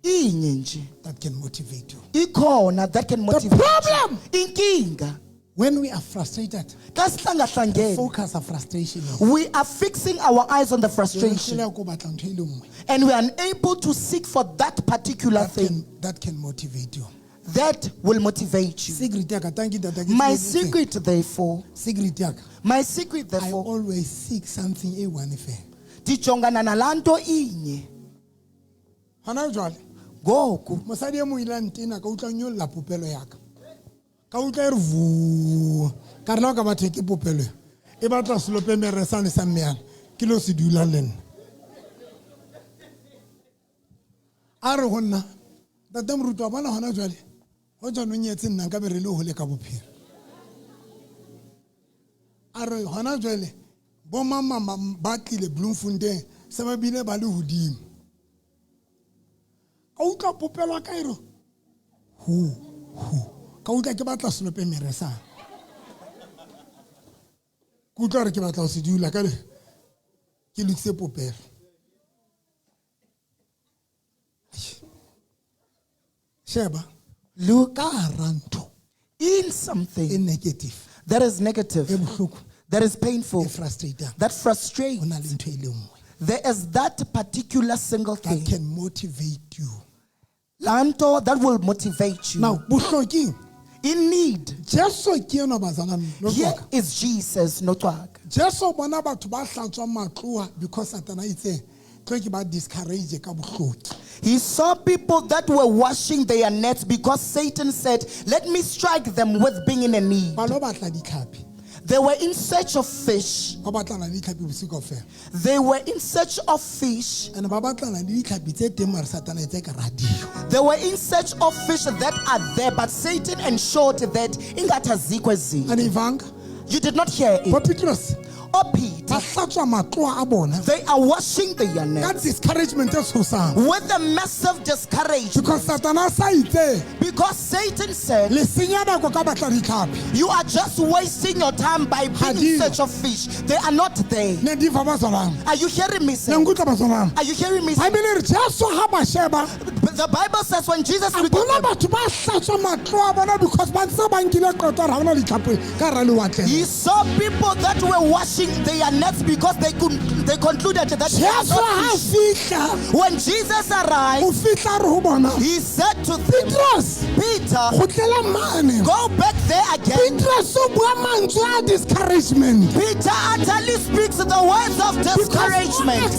S8: Inye nje.
S1: that can motivate you.
S8: Ikhona that can motivate
S1: problem-
S8: you. Inkinga.
S1: When we are frustrated,
S8: Ka sihlangahlangene,
S1: focus on frustration.
S8: we are fixing our eyes on the frustration
S1: Ko batla ntho e le nngwe
S8: and we are unable to seek for that particular thing
S1: that can motivate you.
S8: that will motivate you.
S1: Secret ya ka tanki tata ke
S8: My
S1: tsebetse.
S8: secret, therefore,
S1: Secret ya ka.
S8: my secret,
S1: I
S8: therefore,
S1: always seek something e one fe.
S8: dijongana nalanto inye.
S1: Hana jwale.
S8: Goku.
S1: Mosadi e mo ile ntena ka utla nyolla popelo ya ka. Ka utla e re vu. Ka re la ka batho ke popelo. E batla selope meresane sa mmeana. Ke lo se dula le nna. a re go nna tate moruti wa bona gona jwale go tswa nong nyetse nna nka be re le gole ka bophelo a re gona jwale bo mama ba tlile Bloemfontein se ba bile ba le hodimo ka utlwa popelwa ka ero ka utlwa ke batla selope meresa ke utlwa re ke batla go se dula ka le ke lokise popelo sheba
S8: Look
S1: ranto
S8: in something
S1: in negative
S8: that is negative, that is painful,
S1: frustrating,
S8: that frustrates. There is that particular single thing
S1: that can motivate you.
S8: Lanto, that will motivate you.
S1: Now,
S8: in need. Here is Jesus, no talk.
S1: Jesu bona batho ba hlatswa matloa because Satan itse tlo ba discourage ka bohloti.
S8: He saw people that were washing their nets because Satan said, let me strike them with being in a need. They were in search of fish. They were in search of fish. They were in search of fish that are there, but Satan ensured that you did not hear it. They are washing their nets with a massive discouragement. Because Satan said, you are just wasting your time by being in search of fish. They are not there. Are you hearing me say? Are you hearing me say? The Bible says when Jesus he saw people that were washing their nets because they concluded that when Jesus arrived, he said to them, Peter, go back there again. Peter utterly speaks the words of discouragement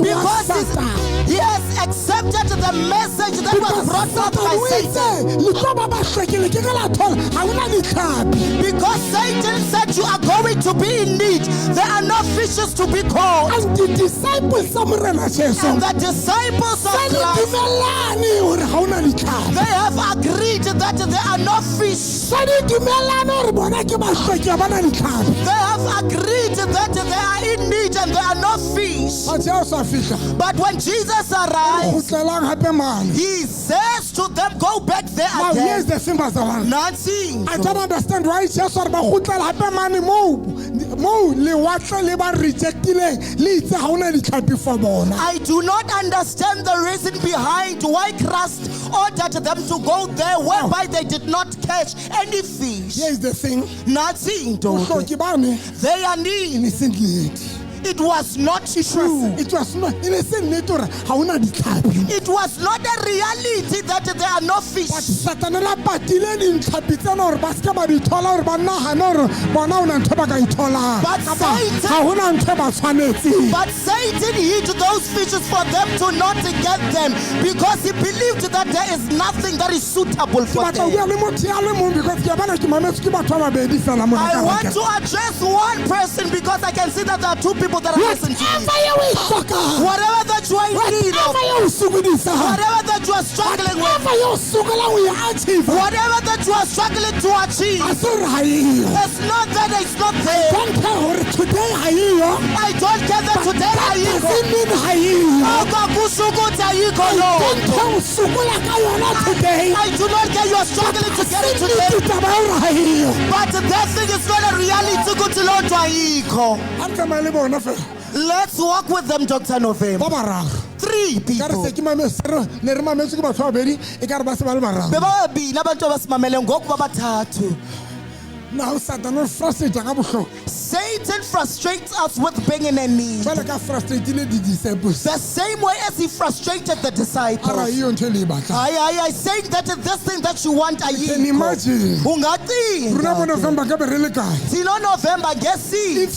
S8: because he has accepted the message that was brought up by Satan. Because Satan said you are going to be in need. There are no fishes to be caught. And the disciples of Christ, they have agreed that there are no fish. They have agreed that they are in need and there are no fish. But when Jesus arrives, he says to them, go back there again. Now here's the symbols. Nothing.
S1: I don't understand why Jesus I
S8: do not understand the reason behind why Christ ordered them to go there whereby they did not catch any fish.
S1: Here's the thing.
S8: Nothing. They are need. It was not true.
S1: It was not. It
S8: was not a reality that there are no fish. But Satan hid those fishes for them to not get them because he believed that there is nothing that is suitable for them. I want to address one person because I can see that there are two people that are listening to me. Whatever that you are in need of, whatever that you are struggling with, whatever that you are struggling to achieve, it's not that it's not there. I don't care that today I do not care you are struggling to get it today. But that thing is not a reality. Let's walk with them, Dr. November. 3 people.
S1: Now Satan
S8: frustrates us with being in a need. The same way as he frustrated the disciples. I saying that this thing that you want, I can imagine. November, guess if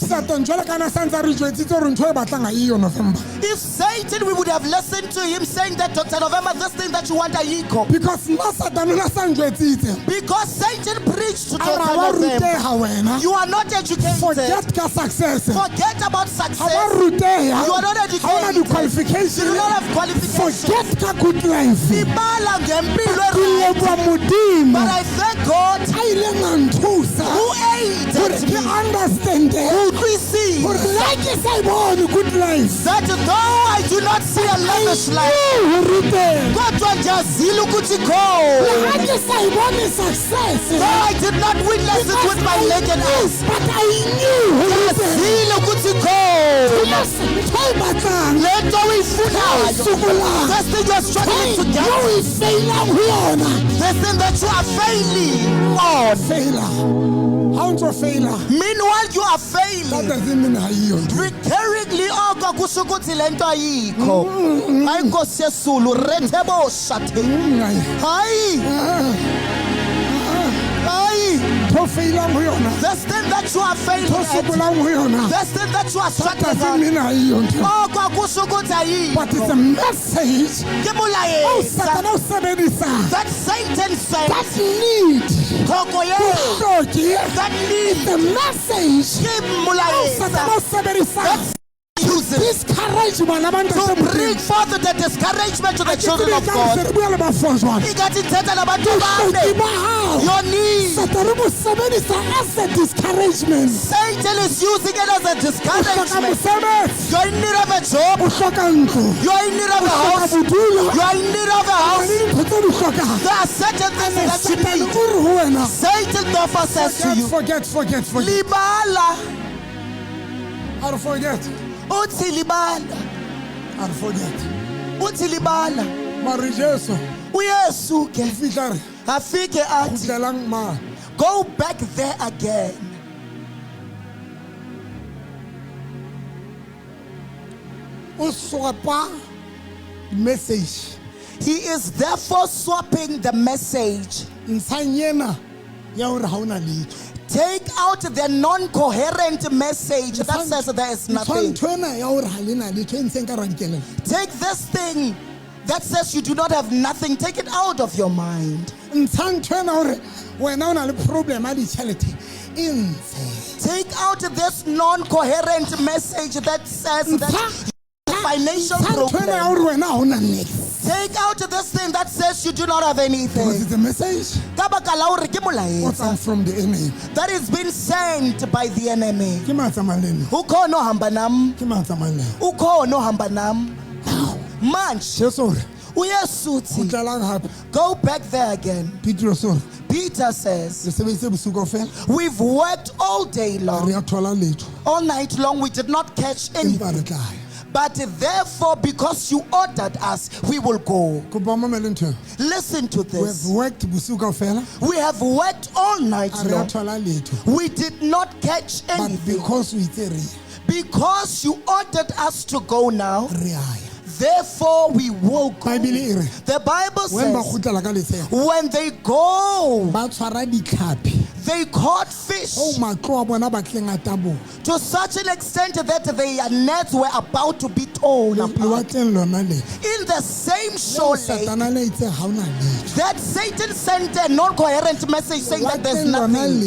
S8: Satan, we would have listened to him saying that Dr. November, this thing that you want, I because Satan preached to Dr. November. You are not educated.
S1: Forget forget ka success.
S8: Forget about
S1: Ha wa
S8: success.
S1: ruteha.
S8: You are not
S1: Ha ona
S8: educated.
S1: di-qualifications.
S8: You do not have qualifications.
S1: Forget ka good life.
S8: Ibala ngempilo
S1: Ke
S8: e-right.
S1: leboha Modimo.
S8: But I thank God
S1: A ileng a nthusa.
S8: who
S1: Hore
S8: aided
S1: ke
S8: me.
S1: understand-e.
S8: Who receives
S1: Hore le ha ke sa e bone good life.
S8: that though I do not see a lavish life,
S1: Ho ruteng.
S8: kodwa ndiyazile ukuthi
S1: Le
S8: go.
S1: ha ke sa e bone success.
S8: Though I did not witness it with my naked eyes,
S1: But I knew ho ruteng.
S8: ndiyazile ukuthi go.
S1: Yes, ntho e batlang.
S8: Le nto uyifunayo,
S1: Sokolang.
S8: this thing you're struggling to
S1: Yo
S8: get,
S1: e failang ho yona.
S8: this thing that you are failing on.
S1: Faila. Ha o ntso faila.
S8: Meanwhile, you are
S1: That
S8: failing.
S1: doesn't mean ha yiyo ntho.
S8: Recurringly oko kusho ukuthi le nto ayikho. Hayi Nkosi yesulu, rethebo shate.
S1: Hayi.
S8: Hayi, hayi.
S1: Ntho failang ho yona.
S8: This thing that you are failing
S1: Ntho
S8: at,
S1: sokolang ho yona.
S8: this thing that you are
S1: That
S8: struggling
S1: doesn't
S8: on,
S1: mean ha yiyo ntho.
S8: oko kusho ukuthi
S1: But it's a
S8: ayikho.
S1: message.
S8: Ke
S1: Oh,
S8: molaetsa
S1: Satana o sebedisa.
S8: that Satan
S1: That
S8: sends.
S1: need.
S8: Thoko eo,
S1: Hloki.
S8: that need.
S1: The message.
S8: Ke
S1: Satana
S8: molaetsa
S1: o sebedisa.
S8: uses
S1: Discourage bana ba
S8: to
S1: ntate
S8: bring
S1: Modimo.
S8: forth the discouragement to the children of God.
S1: Re bua le bafojwana.
S8: Ikathi thetha nabantu
S1: Hloki
S8: bane.
S1: ba hao.
S8: Your need.
S1: Satana o mo sebedisa as a discouragement.
S8: Satan is using it as a
S1: O hloka
S8: discouragement.
S1: mosebetsi.
S8: You're in need of a job.
S1: O hloka ntlo.
S8: You're in need of a
S1: O hloka
S8: house.
S1: bodulo.
S8: You're in need of a
S1: O na
S8: house.
S1: le dintho tse di hlokang.
S8: There are certain things
S1: And
S8: that you
S1: Satana
S8: need.
S1: o re ho wena.
S8: Satan therefore says to you,
S1: Forget.
S8: libala.
S1: I'll forget.
S8: Uthi libala.
S1: I'll forget.
S8: Uthi libala.
S1: Mare Jesu.
S8: Uyesu ke.
S1: Fihla re.
S8: Afike athi,
S1: Kgutlelang mane.
S8: go back there again.
S1: O swapa message.
S8: He is therefore swapping the message.
S1: Ntshang ena ya hore ha ona letho.
S8: Take out the non-coherent message that says there is nothing.
S1: Ntho ena ya hore ha lena letho e ntseng ka rankelela.
S8: Take this thing that says you do not have nothing, take it out of your mind.
S1: Ntshang ntho ena hore wena o na le problem ya ditjhelete e ntshe.
S8: Take out this non-coherent message that says that financial
S1: Ntshang ntho ena ya
S8: problem.
S1: hore wena ha ona next.
S8: Take out this thing that says you do not have
S1: Because
S8: anything.
S1: it's a message
S8: Ka baka la hore ke
S1: what's
S8: molaetsa
S1: from the enemy.
S8: that is being sent by the enemy.
S1: Ke matsamaleng.
S8: Ukhona ohamba nam,
S1: Ke matsamaleng.
S8: ukhona ohamba nam. Manje
S1: Jesu re.
S8: uyesu uthi,
S1: Kgutlelang hape.
S8: go back there again.
S1: Petros re.
S8: Peter says,
S1: Re sebeditse bosiu kaofela.
S8: we've worked all day
S1: Re
S8: long,
S1: ya thola letho.
S8: all night long, we did not catch
S1: Empa
S8: anything.
S1: re tla ya.
S8: But therefore, because you ordered us, we will go.
S1: Kopa mamele ntho.
S8: Listen to
S1: We have
S8: this.
S1: worked bosiu kaofela.
S8: We have worked all night
S1: A re ya
S8: long.
S1: thola letho.
S8: We did not catch
S1: But
S8: anything.
S1: because we itse re ya,
S8: Because you ordered us to go now,
S1: re ya ya.
S8: therefore we will go.
S1: Baebele e re.
S8: The Bible
S1: When ba
S8: says,
S1: kgutlela ka letshego.
S8: when they go,
S1: Ba tshwara ditlhapi.
S8: they caught fish
S1: O matlo a bona ba tleng a tabola.
S8: to such an extent that their nets were about to be torn apart.
S1: Lewatleng lona le.
S8: In the same show lake,
S1: Satana le itse ha ona letho.
S8: that Satan sent a non-coherent message saying that there's nothing.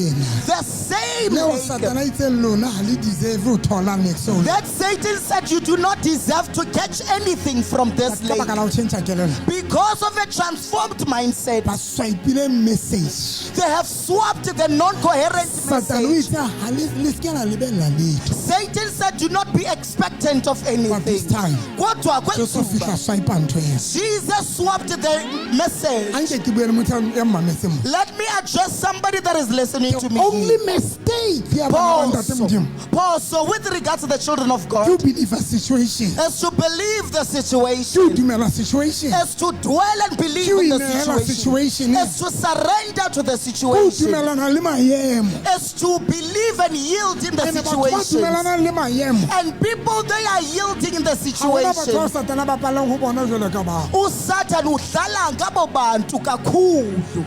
S8: The same
S1: Leo
S8: lake,
S1: Satana itse lona ha le deserve ho thola next one.
S8: that Satan said you do not deserve to catch anything from this
S1: Ka
S8: lake.
S1: baka la ho tjhentjha kelello.
S8: Because of a transformed mindset,
S1: Ba swipe-ile message.
S8: they have swapped the non-coherent
S1: Satana o
S8: message.
S1: itse ha le se ke la lebella letho.
S8: Satan said do not be expectant of
S1: But this
S8: anything.
S1: time,
S8: Kodwa
S1: Jesu
S8: kwethuba,
S1: fihla swipe ntho ena.
S8: Jesus swapped the message.
S1: Anke ke bue le motho ya mmametseng mo.
S8: Let me address somebody that is listening to me.
S1: Only mistake ya bana ba ntate Modimo.
S8: Pause. So with regard to the children of
S1: You
S8: God,
S1: believe a situation.
S8: is to believe the
S1: You
S8: situation,
S1: dumela situation.
S8: is to dwell and believe
S1: You
S8: in the
S1: inehela
S8: situation,
S1: situation.
S8: is to surrender to the
S1: Go
S8: situation,
S1: dumelana le maemo.
S8: is to believe and yield in the
S1: And batho ba
S8: situation.
S1: dumelana le maemo.
S8: And people, they are yielding in the
S1: Ha hona batho ba
S8: situation.
S1: Satana ba palang ho bona jwalo ka bao.
S8: Usatan uhlala ngabo bantu kakhulu.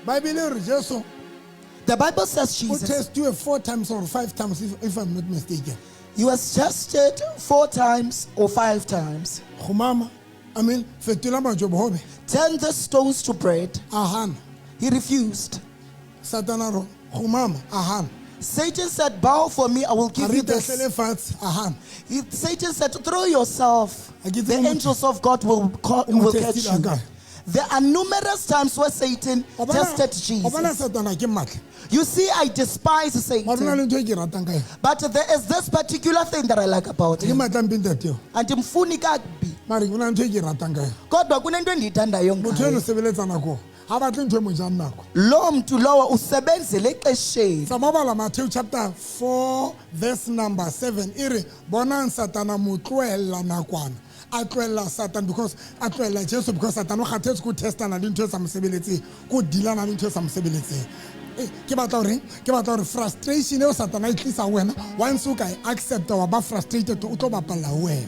S1: Bible re Jesu
S8: The Bible says
S1: o
S8: Jesus,
S1: test you 4 times or 5 times if I'm not mistaken.
S8: He was tested 4 times or 5 times.
S1: Khumama, I mean, fetola majobo hobe.
S8: Turn the stones to bread.
S1: Ahana.
S8: He refused.
S1: Satanaro, khumama, ahana.
S8: Satan said, bow for me, I will give you this.
S1: Ahana.
S8: Satan said, throw yourself. The angels of God will catch you. There are numerous times where Satan tested Jesus. You see, I despise Satan. But there is this particular thing that I like about him. Andimfuni kakubi. Kodwa kunento endiyithandayo ngaye. Lo mntu lowo usebenzele exesheni.
S1: Samabala Matthew chapter 4 verse number 7. Iri bona Satana mutwela nakwana. Atwela Satan because atwela Jesus because Satan o khathetse go testana le ntho tsa mosebeletse go deala na le ntho tsa mosebeletse. Ke batla re frustration e Satan a tlisa wena once o ka accept wa ba frustrated o tlo bapalla wena.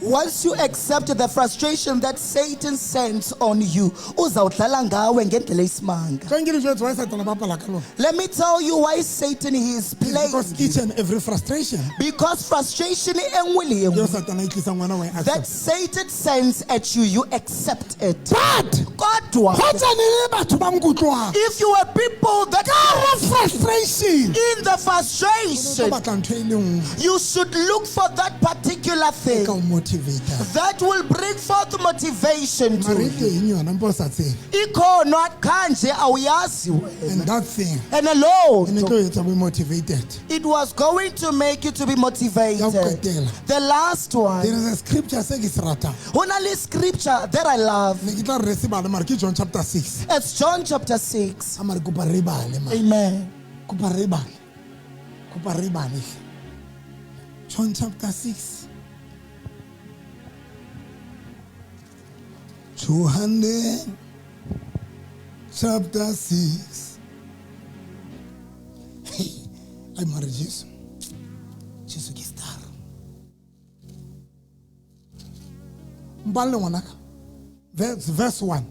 S8: Once you accept the frustration that Satan sends on you, uzawudlala ngawe ngendlela esimanga. Let me tell you why Satan he is playing.
S1: Because each and every frustration.
S8: Because frustration that Satan sends at you, you accept it.
S1: But
S8: if you are people that
S1: are frustration,
S8: in the frustration, you should look for that particular thing that will bring forth motivation to you.
S1: And that thing,
S8: and alone,
S1: it
S8: was going to make you to be motivated. The last one,
S1: there is a scripture
S8: only scripture that I love.
S1: John chapter 6.
S8: It's John chapter 6. Amen.
S1: John chapter 6. 200 chapter 6. Hey, I married Jesus. Jesus ki star. Mbale wanaka. Verse 1.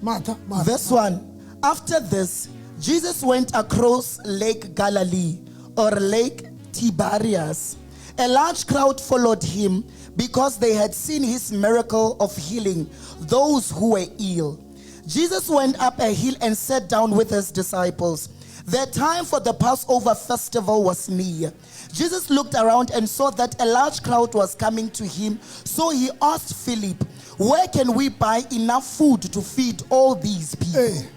S1: Martha.
S8: Verse 1. After this, Jesus went across Lake Galilee or Lake Tiberias. A large crowd followed him because they had seen his miracle of healing those who were ill. Jesus went up a hill and sat down with his disciples. The time for the Passover festival was near. Jesus looked around and saw that a large crowd was coming to him. So he asked Philip, where can we buy enough food to feed all these people?
S1: Hey.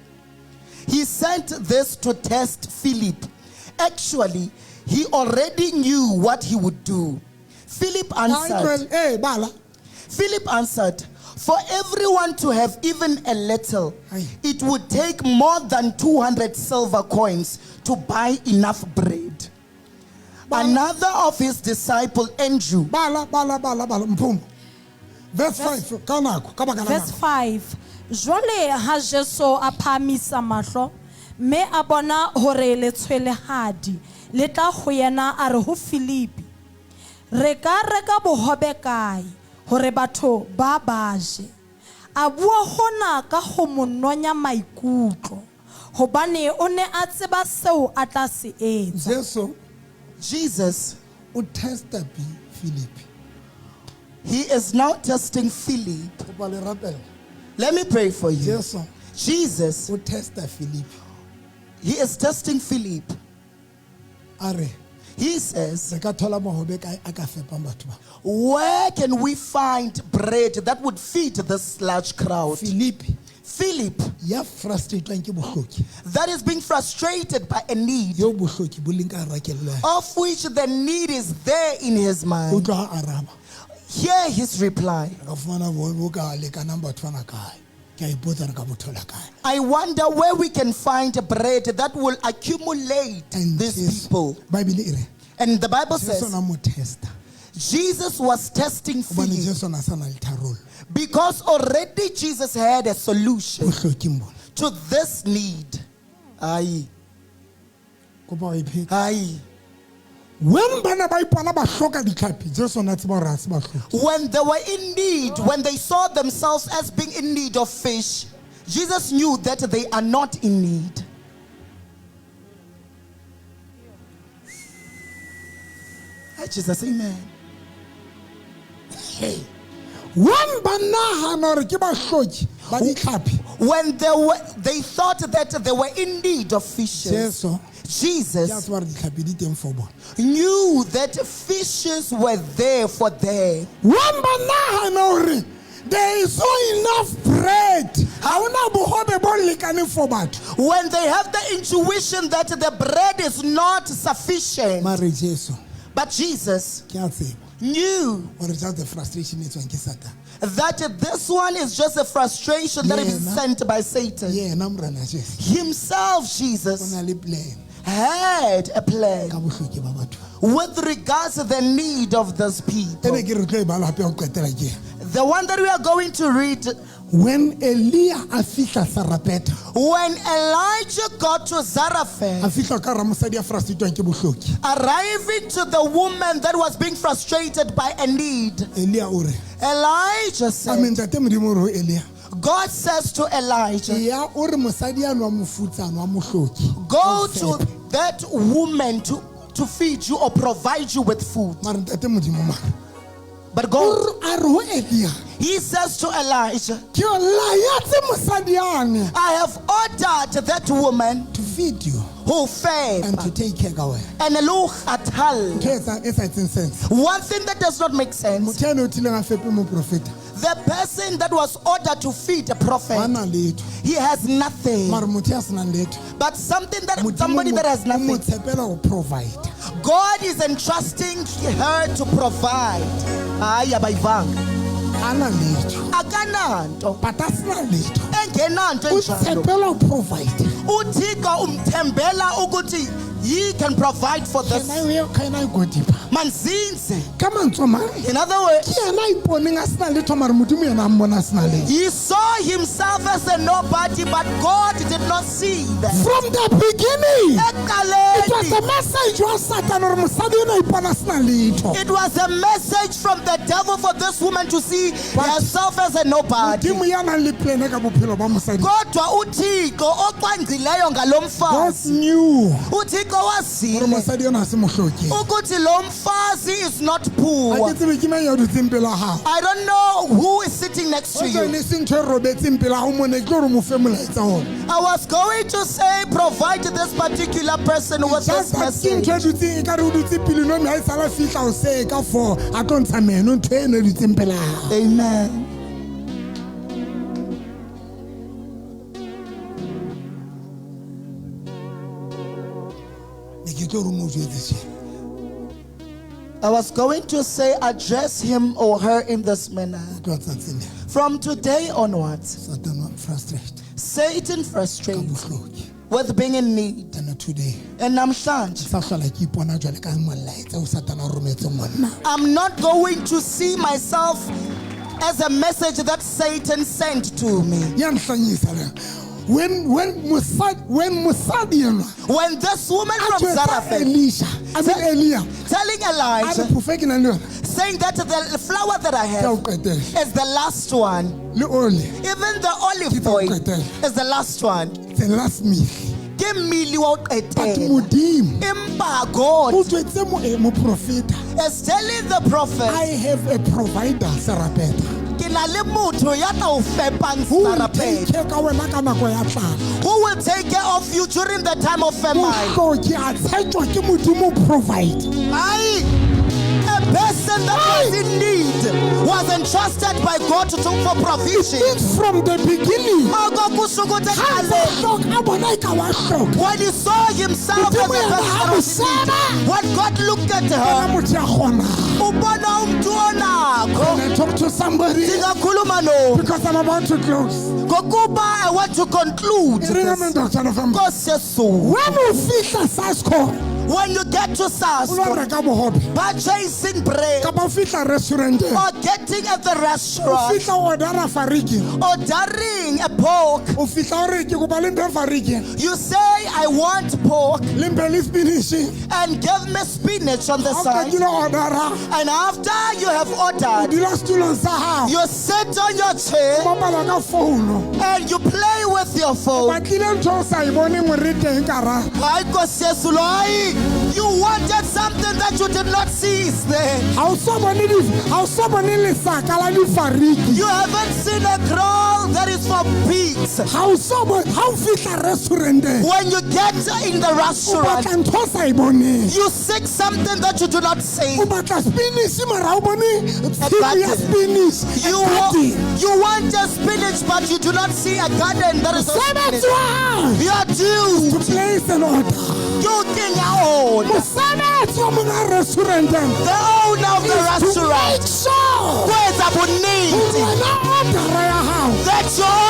S8: He sent this to test Philip. Actually, he already knew what he would do. Philip answered, for everyone to have even a little, it would take more than 200 silver coins to buy enough bread. Another of his disciples, Andrew.
S1: Verse 5.
S11: Verse 5. Jwale ha Jesu a phamisa mahlo, me a bona hore le tshwelehadi le tla ho yena a re ho Filipi, re ka reka bohobe kae hore batho ba baje. A bua hona ka ho mononya maikutlo hobane o ne a tseba seo a tla se etsa.
S8: Jesus
S1: would test Philip.
S8: He is now testing Philip. Let me pray for you. Jesus
S1: would test Philip.
S8: He is testing Philip. He says, where can we find bread that would feed this large crowd? Philip, that is being frustrated by a need, of which the need is there in his mind. Hear his reply. I wonder where we can find a bread that will accumulate these people. And the Bible says Jesus was testing Philip because already Jesus had a solution to this need. Aye. Aye.
S1: When they were
S8: in need, when they saw themselves as being in need of fish, Jesus knew that they are not in need. Hi, Jesus, amen.
S1: Hey. When
S8: they thought that they were in need of fishes, Jesus knew that fishes were there for them.
S1: There is not enough bread.
S8: When they have the intuition that the bread is not sufficient, but Jesus knew that this one is just a frustration that is sent by Satan. Himself, Jesus, had a plan with regards to the need of those people. The one that we are going to read.
S1: When Elijah
S8: got to Zarephath, arriving to the woman that was being frustrated by a need, Elijah said, God says to Elijah, go to that woman to feed you or provide you with food. But God, he says to Elijah, I have ordered that woman
S1: to feed you,
S8: who fed
S1: and to take care away.
S8: And look at her. One thing that does not make sense. The person that was ordered to feed a prophet, he has nothing. But somebody that has nothing, God is entrusting her to provide. He can provide for this.
S1: Can I go deeper?
S8: Come on, in other words, he saw himself as a nobody, but God did not see that.
S1: From the beginning,
S8: it was a message from the devil for this woman to see herself as a nobody. God
S1: knew
S8: is not poor. I don't know who is sitting next to you. I was going to say provide this particular person with this message. Amen. I was going to say address him or her in this manner. From today onwards, Satan frustrates with being in need. And I'm not going to see myself as a message that Satan sent to me.
S1: When this
S8: woman from Zarephath telling Elijah, saying that the flour that I have is the last one, even the olive oil is the last one,
S1: the last meal.
S8: But God is telling the prophet,
S1: I have a provider, Zarephath, who
S8: will take care of you during the time of famine. A person that was in need was entrusted by God to look for provision.
S1: From the beginning,
S8: when he saw himself as a person, when God looked at her,
S1: can I talk to somebody? Because I'm about to close.
S8: I want to conclude. When you get to Sasko, purchasing bread, or getting at the restaurant, ordering a pork, you say, I want pork, and give me spinach on the side. And after you have ordered, you sit on your chair and you play with your phone. see, you wanted something that you did not see is there.
S1: Ha o so bone lesaka la difariki.
S8: You haven't seen a kraal that is for pigs.
S1: Ha o fihla restaurant.
S8: When you get in the restaurant,
S1: batla ntho sa e boneng.
S8: you seek something that you do not see.
S1: O batla spinach mara o bone
S8: garden.
S1: spinach.
S8: You want a spinach, but you do not see a garden that is of spinach. You are due
S1: to place an order.
S8: You think out.
S1: The
S8: owner of the restaurant. Where's the need? That's your order.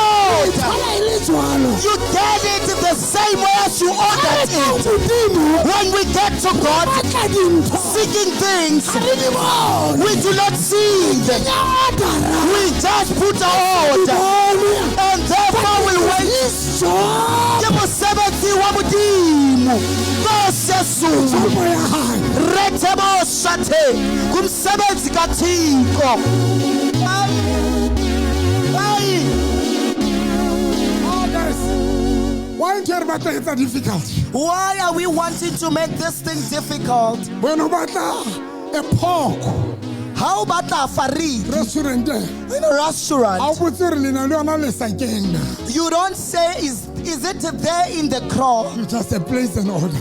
S8: You get it the same way as you ordered it. When we get to God, seeking things we do not see them. We just put our order, and therefore we wait. Why are we wanting to make this thing difficult?
S1: A pork.
S8: How about a farid?
S1: Restaurant.
S8: In a restaurant. You don't say, is it there in the crowd?
S1: You just place an order.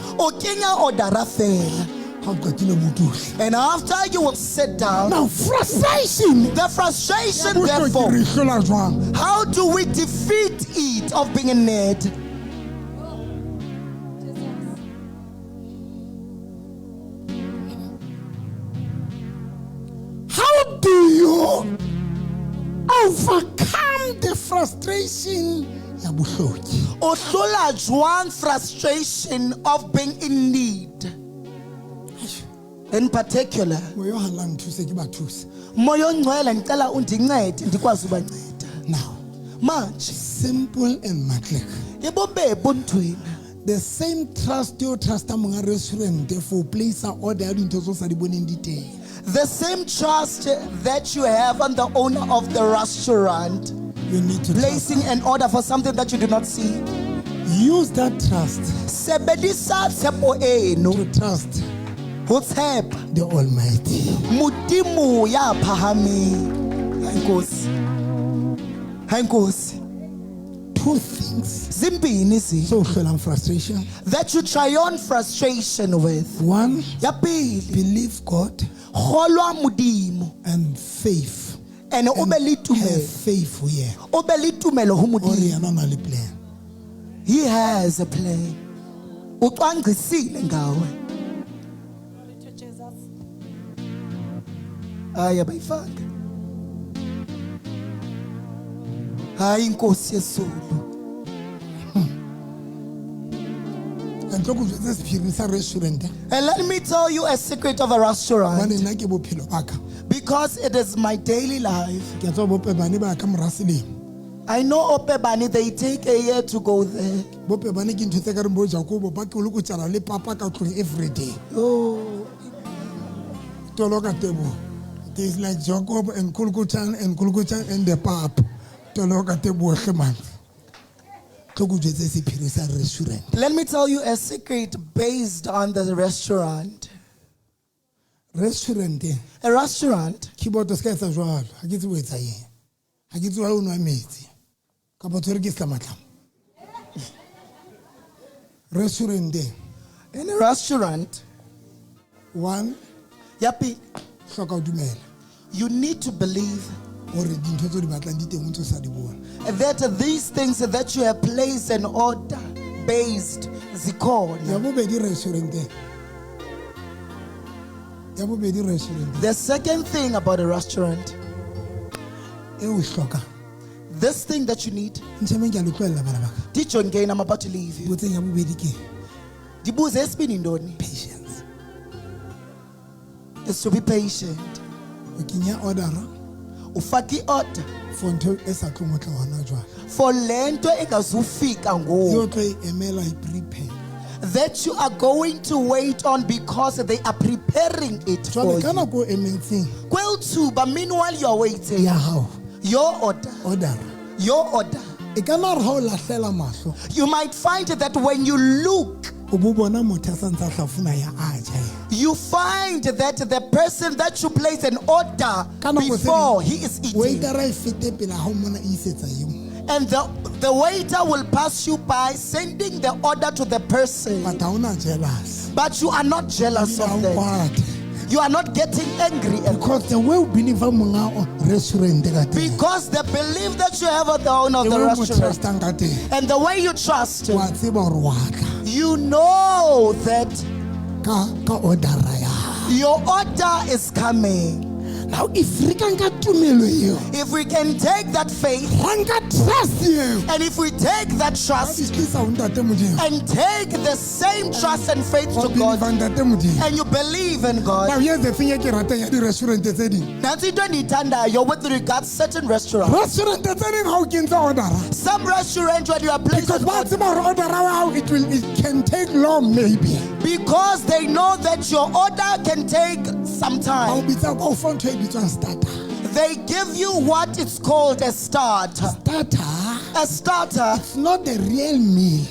S8: And after you will sit down.
S1: Now frustration.
S8: The frustration therefore. How do we defeat it of being in need?
S1: How do you overcome the frustration?
S8: Oshola Juan frustration of being in need. In particular,
S1: now,
S8: much
S1: simple and matlik. The same trust you trust among a restaurant for place order into in detail.
S8: The same trust that you have on the owner of the restaurant,
S1: you need to
S8: placing an order for something that you do not see.
S1: Use that trust
S8: to
S1: trust
S8: the
S1: Almighty.
S8: Mudimu ya pahami. Hankos.
S1: Two things.
S8: Zimbinisi.
S1: Social and frustration.
S8: That you try on frustration with.
S1: One.
S8: Believe
S1: God. And faith.
S8: And
S1: have faith for you.
S8: He has a plan. Aya bayifaka. Hayi inkosi yesulu. And let me tell you a secret of a restaurant. Because it is my daily life. I know Opebani, they take a year to go there.
S1: Every day. Oh. There's like Jacob and Kulkuchan and the pap.
S8: Let me tell you a secret based on the restaurant.
S1: Restaurant.
S8: A restaurant.
S1: Restaurant.
S8: In a restaurant.
S1: One.
S8: Yapi. You need to believe that these things that you have placed an order based zikon. The second thing about a restaurant, this thing that you need, Dijon Gain, I'm about to leave you. Patience. Is to be patient. Ufaki order for lento engazufika ngoku that you are going to wait on because they are preparing it for you. But meanwhile you are waiting. Your order. Your order. You might find that when you look
S1: o bo bona motho a santse a hlafuna ya aja
S8: you find that the person that you place an order before he is eating,
S1: waitera e fete pele ha o mona e isetsa eng
S8: and the waiter will pass you by sending the order to the person,
S1: but ha ona jealous
S8: but you are not jealous of them. You are not getting angry
S1: because the way you believe monga restaurant
S8: because the belief that you have at the owner of the restaurant and the way you trust him, you know that your order is coming.
S1: Now, if we can take
S8: that faith and if we take that trust and take the same trust and faith to God and you believe in God.
S1: Now, here's the thing
S8: with regards to certain restaurants. Some restaurants when you are placed
S1: it can take long maybe.
S8: Because they know that your order can take some time. They give you what is called a starter. A starter.
S1: It's not the real meal.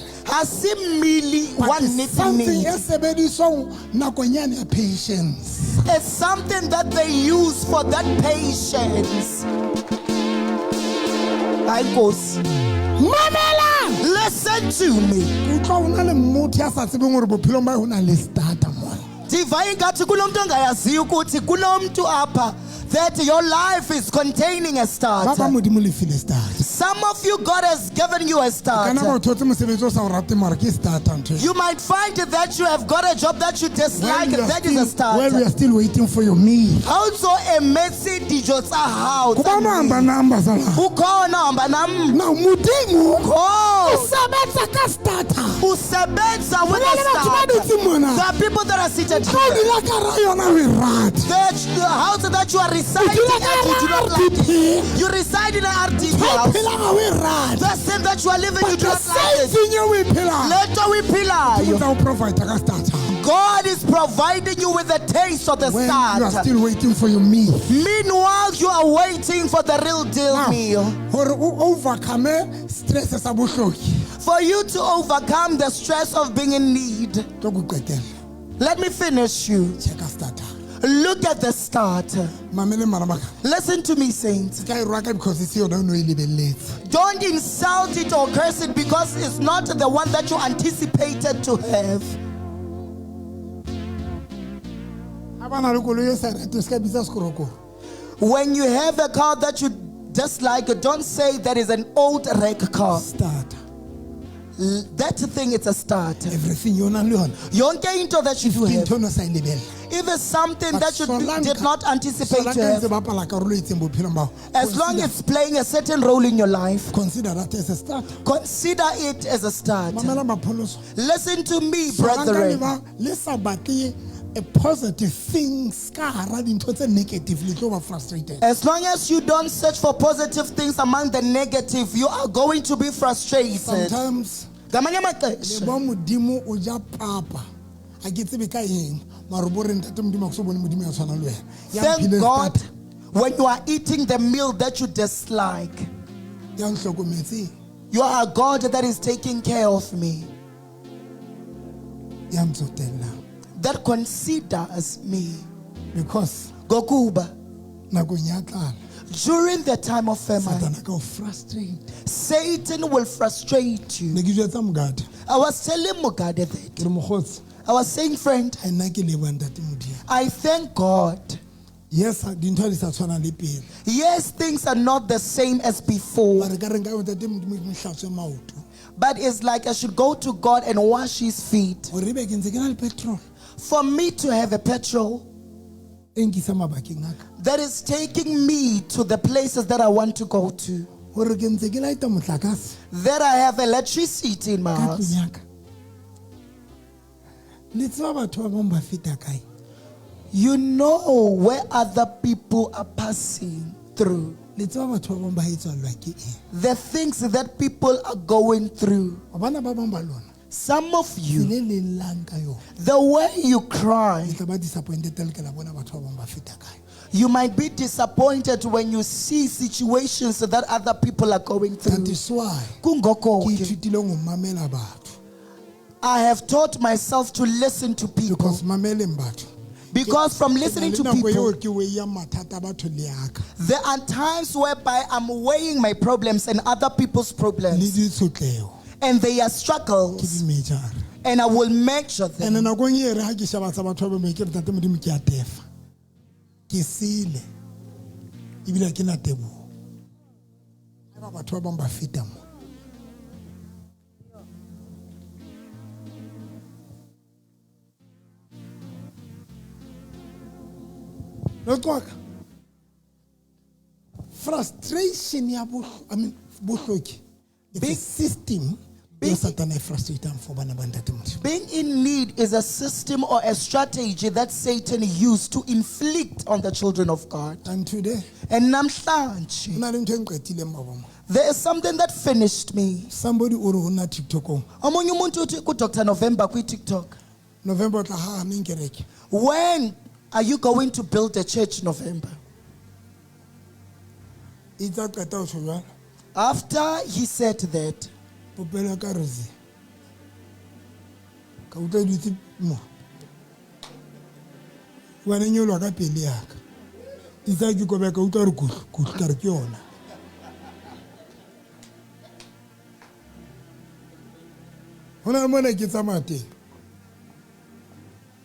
S8: It's something that they use for that patience. Listen to me. That your life is containing a start. Some of you, God has given you a start. You might find that you have got a job that you dislike, and that is a start.
S1: Where we are still waiting for your meal.
S8: Also, a message is a house.
S1: Now,
S8: the people that are seated here, the house that you are residing in, you do not like it. You reside in an RTP house. The same that you are living, you do not like it. Later we pillar. God is providing you with a taste of the start.
S1: You are still waiting for your meal.
S8: Meanwhile, you are waiting for the real deal meal. For you to overcome the stress of being in need. Let me finish you. Look at the start. Listen to me, saints. Don't insult it or curse it because it's not the one that you anticipated to have. When you have a car that you dislike, don't say that is an old wreck car.
S1: Start.
S8: That thing, it's a start.
S1: Everything you learn.
S8: That you do have. Even something that you did not anticipate to have. As long as it's playing a certain role in your life,
S1: consider that as a start.
S8: Consider it as a start. Listen to me, brethren.
S1: A positive thing negatively frustrated.
S8: As long as you don't search for positive things among the negative, you are going to be frustrated.
S1: Sometimes thank
S8: God when you are eating the meal that you dislike. You are a God that is taking care of me, that considers me.
S1: Because
S8: during the time of famine, Satan will frustrate you. I was telling Mugade that. I was saying, friend, I thank God.
S1: Yes,
S8: things are not the same as before. But it's like I should go to God and wash his feet. For me to have a petrol that is taking me to the places that I want to go to. That I have electricity in my house. You know where other people are passing through. The things that people are going through. Some of you, the way you cry, you might be disappointed when you see situations that other people are going through. I have taught myself to listen to people. Because from listening to people, there are times whereby I'm weighing my problems and other people's problems and their struggles, and I will measure them.
S1: Not work. Frustration, I mean, it's a system. Being
S8: in need is a system or a strategy that Satan used to inflict on the children of God.
S1: And today,
S8: and there is something that finished me.
S1: Somebody on TikTok.
S8: Dr. November TikTok.
S1: November,
S8: when are you going to build a church, November? After he said that,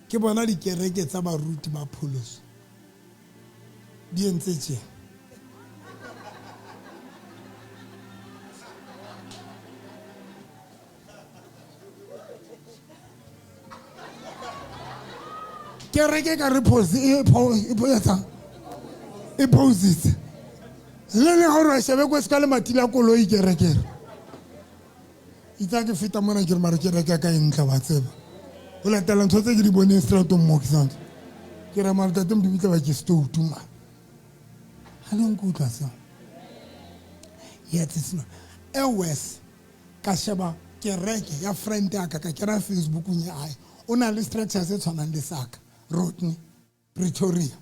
S1: ke bona dikereke tsa baruti ba pholoso di entse tje kereke ka re pose e poses le gore a shebe go ska le matila koloi kerekere itsa ke feta mona ke re mara kereke ka entla wa tseba o latela ntho tse ke di bone stratong mo ke santse ke re mara tate mdi bitla ba ke stoutu ma ha le nkutla sa yet it's not always ka sheba kereke ya friend ya ka kera Facebook nya ai ona le structure se tshwanang le saka Rodney Pretoria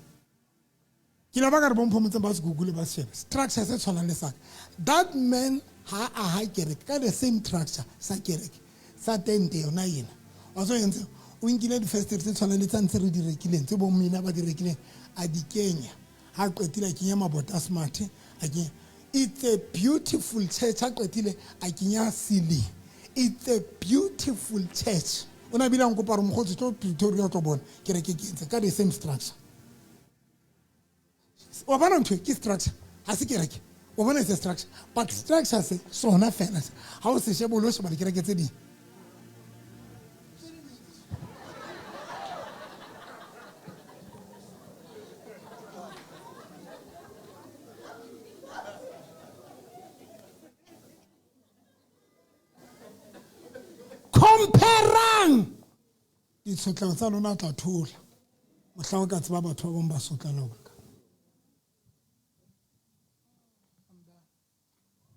S1: ke la ba ka re bompho motse ba se Google ba sheba structure se tshwanang le saka that man ha a kereke ka the same structure sa kereke sa tente yona yena also yentse o nkile di festival tse tshwana le tsantse re di rekileng tse bo mmina ba di rekileng a di kenya ha qetile a kenya mabota smart a kenya it's a beautiful church ha qetile a kenya ceiling it's a beautiful church ona bila nko pa re mogotsi to Pretoria to bona kereke ke ntse ka the same structure o bona ntwe ke structure ha se kereke o bona se structure but structure se sona fela ha o se shebolo se ba di kereke tse di comparang ditshotlang tsa lona tla thola mohlao ka tseba batho ba bong ba sotlana ka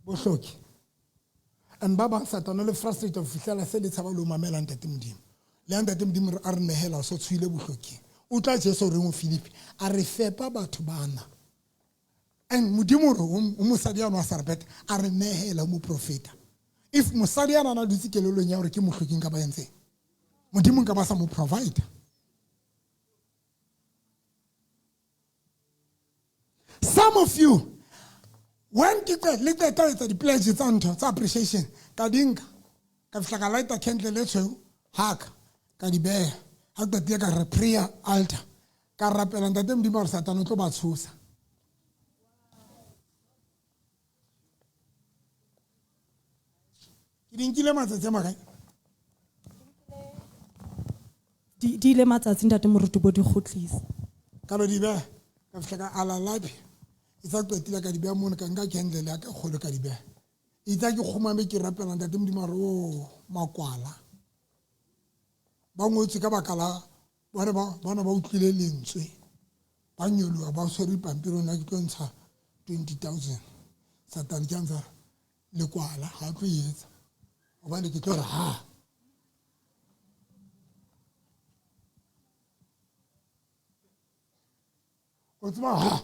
S1: bohloki and ba ba satana le frustrated of fihlela se le tshaba lo mamela ntate modimo le ntate modimo a re nehela so tshwile bohloki o tla Jesu re mo Filipi a re fepa batho bana and modimo re o mosadi ya no sa repeta a re nehela mo profeta if mosadi ya na dutse kelelong ya gore ke mohloking ka ba entse modimo ka ba sa mo provide some of you when ke le tsa di pledge tsa ntho tsa appreciation ka dinka ka fihla ka light candle le tshweu haka ka di beha ha ka tia ka re prayer altar ka rapela ntate modimo re satana o tlo ba tshosa dinkile matsatsi makae
S11: di ile matsatsi ntate moruti bo di kgotlisa
S1: ka lo di beha ka fihla ka ala lapi itsa qetile ka di beha mona ka nka candle ya ka kgolo ka di beha itsa ke khumame ke rapela ntate modimo re o makwala ba ngotse ka bakala bona ba utlile lentswe ba nyolwa ba sori pampiro na ke tlo ntsha 20,000 satan kanza le kwala ha tlo yetsa ba le ke tlo ha o tsma ha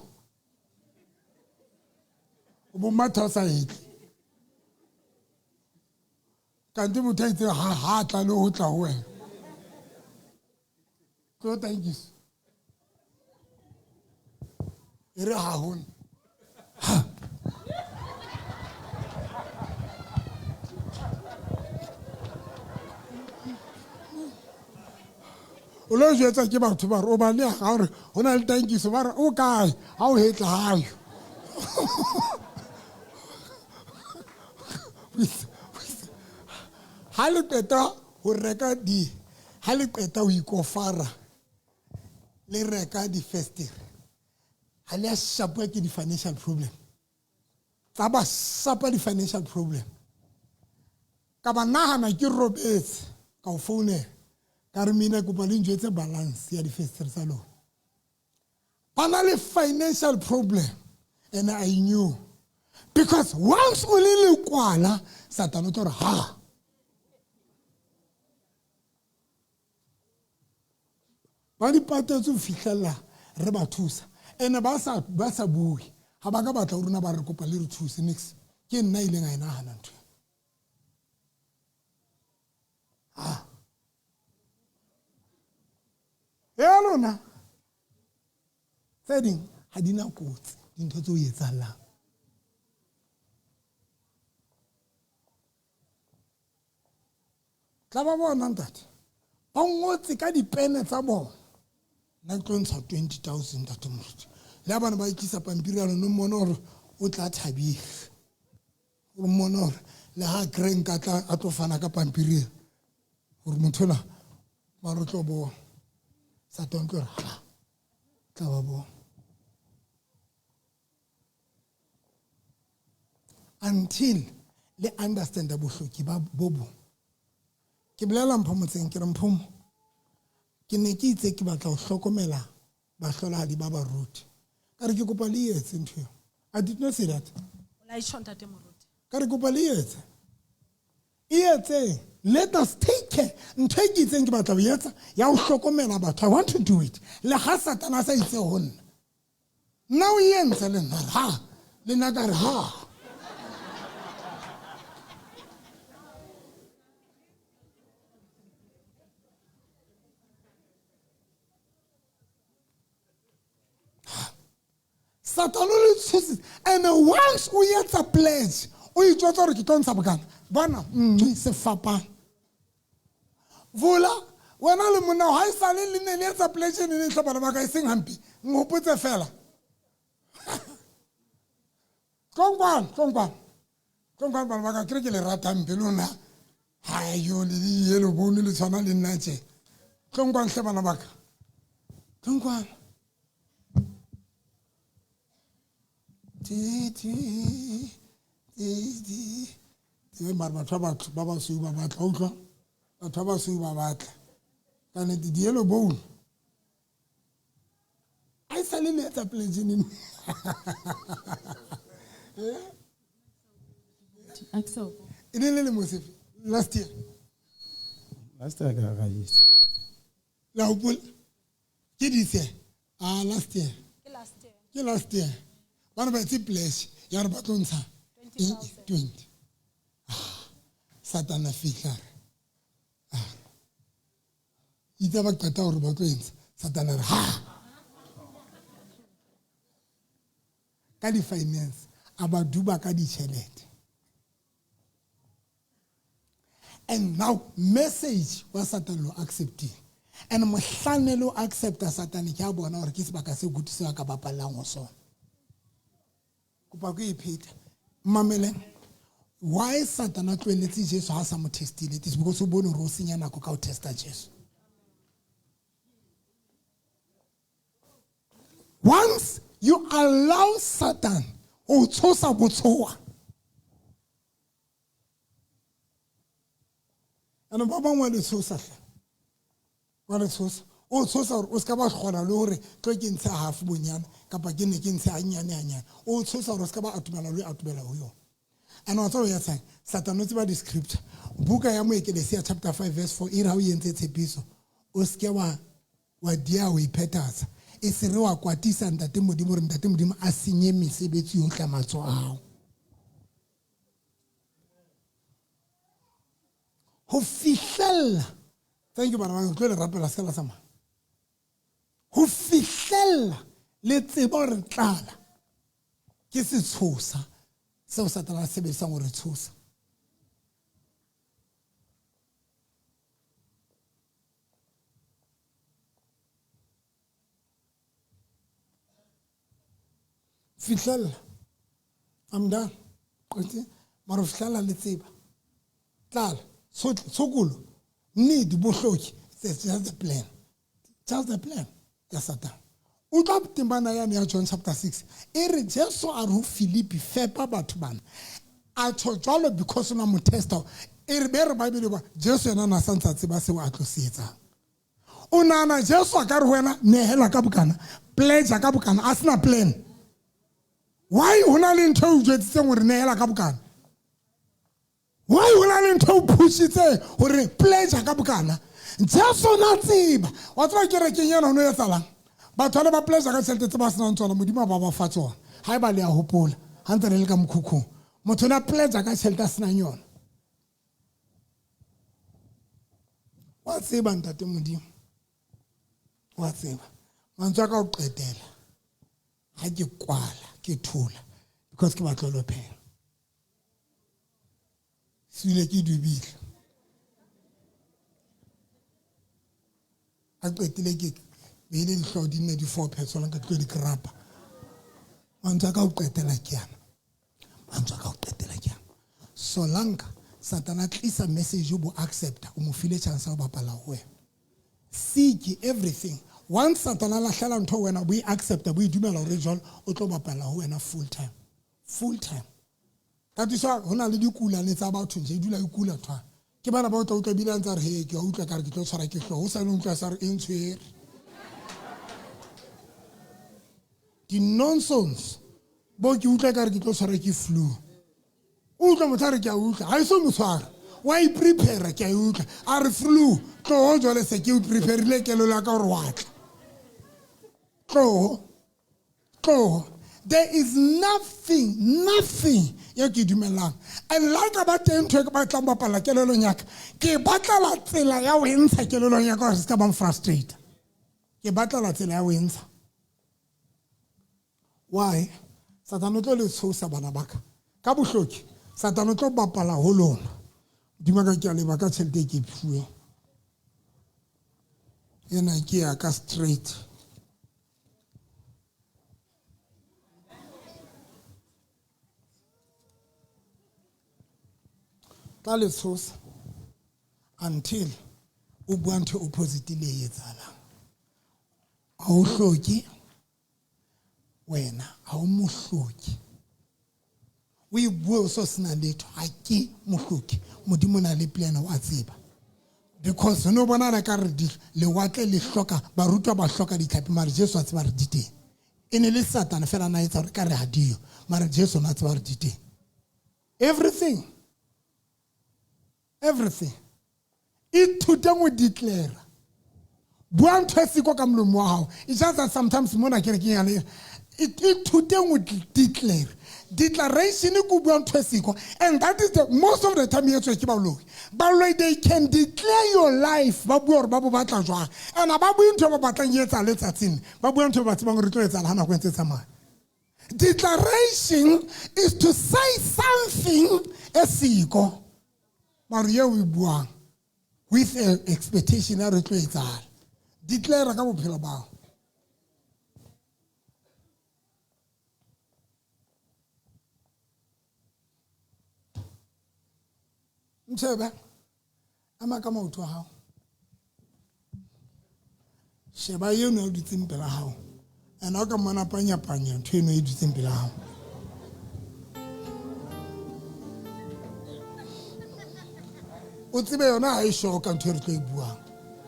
S1: o bo matha sa hit kanti motho a itse ha tla le ho tla ho wena tlo tankiso e re ha hona o lo jetsa ke batho ba re o ba le ga gore go na le tankiso ba re o kae ha o hetla hayo ha le qeta ho reka ha le qeta ho ikofara le reka di-festere ha le a shapwa ke di-financial problem tsa ba shapa di-financial problem ka ba nagana ke robetse ka o founela ka re mina kopa le njwetse balance ya di-festere tsa lona ba na le financial problem and I knew because once o le lekwala Satan o tlo re ha ba di patetse ho fihlela re ba thusa ene ba sa bue ha ba ka batla ho rona ba re kopa le re thuse next ke nna ile nga ina hana ntho lona tse ding ha di na kotsi dintho tse o etsahalang tla ba bona ntate ba ngotse ka dipene tsa bona na tlo ntsha 20,000 ntate moruti le bana ba ikisa pampiri ya lona mmona gore o tla thabile o mmona gore le ha green ka tla a tlo fana ka pampiri gore motho la ba re tlo bona Satan tlo ra tla ba bona until le understand bohloki ba bobo ke bolela mpho motseng ke re mphomo ke ne ke itse ke batla ho hlokomela bahlolohadi ba baruti ka re ke kopa le etse ntho I did not say that
S11: la ishonta te moruti
S1: ka re kopa le etse let us take care ntho e ke itseng ke batla ho etsa ya ho hlokomela batho I want to do it le ha Satana sa itse ho nna nna o entse le nna ha le nna ka re ha Satan o tsitsi and once we get a pledge o itjwa tsore ke tontsha bokana bona se fapa vola wena le mona ha isale le ne le etsa pledge ne le tlhobana ba ka iseng hampi ngopotse fela Kongwan bana ba ka kire ke le rata mpe lona ha yo le yelo bone le tsana le nna tse Kongwan hle bana ba ka Kongwan batho ba ba sui ba batla utlwa batho ba sui ba batla kana di yellow bone I sale le etsa pledge ni
S9: Axel
S1: ine le mosefe last year
S3: ga yes
S1: la upol ke dise last year ke last year bana ba tsi pledge ya re ba tlontsha 20 Satan a fihla ita ba qeta hore ba tloentse Satan a re ha ka di finance aba duba ka di chelete and now message wa Satan lo accepting and mohlane lo accepta Satan ke a bona hore ke sebaka se gutse ka bapalang ho sona kopa go ipheta mamele why Satan a tlweletse Jesu ha sa mo testile it is because o bone ro senya nako ka o testa Jesu once you allow Satan o tsosa botsoa ana ba bangwe le tsosa wa le tsosa o tsosa o ska ba gona le hore tlo ke ntsha half bonyana kapa ke ne ke ntsha anyane o tsosa o ska ba atumela le atumela ho yo ana wa tso ya tsang Satan o tseba di scripture buka ya Moekelesi chapter 5 verse 4 ira o yentse tshepiso o ske wa dia o iphetasa e se re wa kwatisa ntate modimo re ntate modimo a senye mesebetsi yohle matso ao Ho fihlella. Thank you, bana bang. Tlo le rapela se la sama. Ho fihlella le tsebo re tlala. Ke se tshosa. Seo Satana se sebedisang ho re tshosa. Fihlella. I'm done. Qete mara fihlella le tseba. Tlala. Sokolo. Need bohloki. It's just the plan. Just the plan. Ya Satan. Utlwa timbana yana ya John chapter 6. Ere Jesu a re ho Filipi fepa batho bana. A tsho jwalo because ona mo testa. Ere be re Bible ba Jesu yena na santsa tseba se wa tlo se etsa. Ona na Jesu a ka re wena nehela ka bokana. Pledge ka bokana. Asina plan. Why hona le ntho o jwetsitseng hore nehela ka bokana? Why hona le ntho o pushitse hore pledge ka bokana? Jesu na tseba. Wa tswa kerekeng yana ho no etsalang. Batho ba pledge ka tšhelete tse ba senang tsona modimo ba ba fa tsona. Ha eba le a hopola. Ha ntse re le ka mokhukhung. Motho na pledge ka tšhelete a senang yona. Wa tseba ntate modimo. Wa tseba. Mantswe ka o qetela. Ha ke kwala. Ke thula because ke batlo lo phela sile ke dubile a qetile ke be le dihlodi nne di 4 persona ka tlo di grapa mantsa ka o qetela ke yana mantsa ka o qetela ke yana solanka Satana tlisa message bo accepta o mo file chance ya bapala ho wena seek everything. Once Satana la hlela ntho wena we accept we dumela hore jwalo o tlo bapala ho wena full time ka tswa hona le dikula le tsa batho nje dula ikula thwa ke bana ba o tla bila ntsa re he ke a utlwa ka re ke tlo tshwara ke hlo o sa le utlwa sa re entshwere di nonsense bo ke utlwa ka re ke tlo tshwara ke flu utlwa mothare ke a utlwa ha iso motshwara wa I prepare ke a utlwa a re flu tlo ho jwale se ke o prepare le ke lo la ka re watla. There is nothing ya ke dumelang and like about ntho ke batla bapala kelelo nyaka ke batla la tsela ya o ntsha kelelo nyaka gore se ka ba frustrate ke batla la tsela ya o ntsha. Why? Satana tlo le tshosa bana baka ka bohloki Satana tlo bapala ho lona dimaka ke a le baka tšhelete ke pfuwe yena ke ya ka straight ka le tshosa until o bua ntho opposite le etsalang a o hloki wena a o mo hloki we bua so sena letho a ke mo hloki modimo na le plan wa tseba because no bona la ka re di le watle le hloka barutwa ba hloka ditlhapi mara Jesu a tseba re di teng ene le Satana fela na etsa re ka re ha dio mara Jesu na tseba re di teng everything ithute go declare bua ntho e siko ka molomo wa hao it's just that sometimes mona ke re ke yana ithute go declare declaration go bua ntho e siko and that is the most of the time you tswe ke baloi they can declare your life ba bua re ba bo batla jwa and ba bua ntho ba batlang yetsa letsatsing ba bua ntho ba tsebang re tlo etsa hana go ntse tsamaya. Declaration is to say something esiko Maria we buang with an expectation ya re tlo etsahala declare ka bophelo bao Mtsheba ama ka maoto a hao sheba yeno o ditseng pela hao and o ka mona panya ntho eno e ditseng pela hao o tsebe yona ha e sho ka ntho re tlo e buang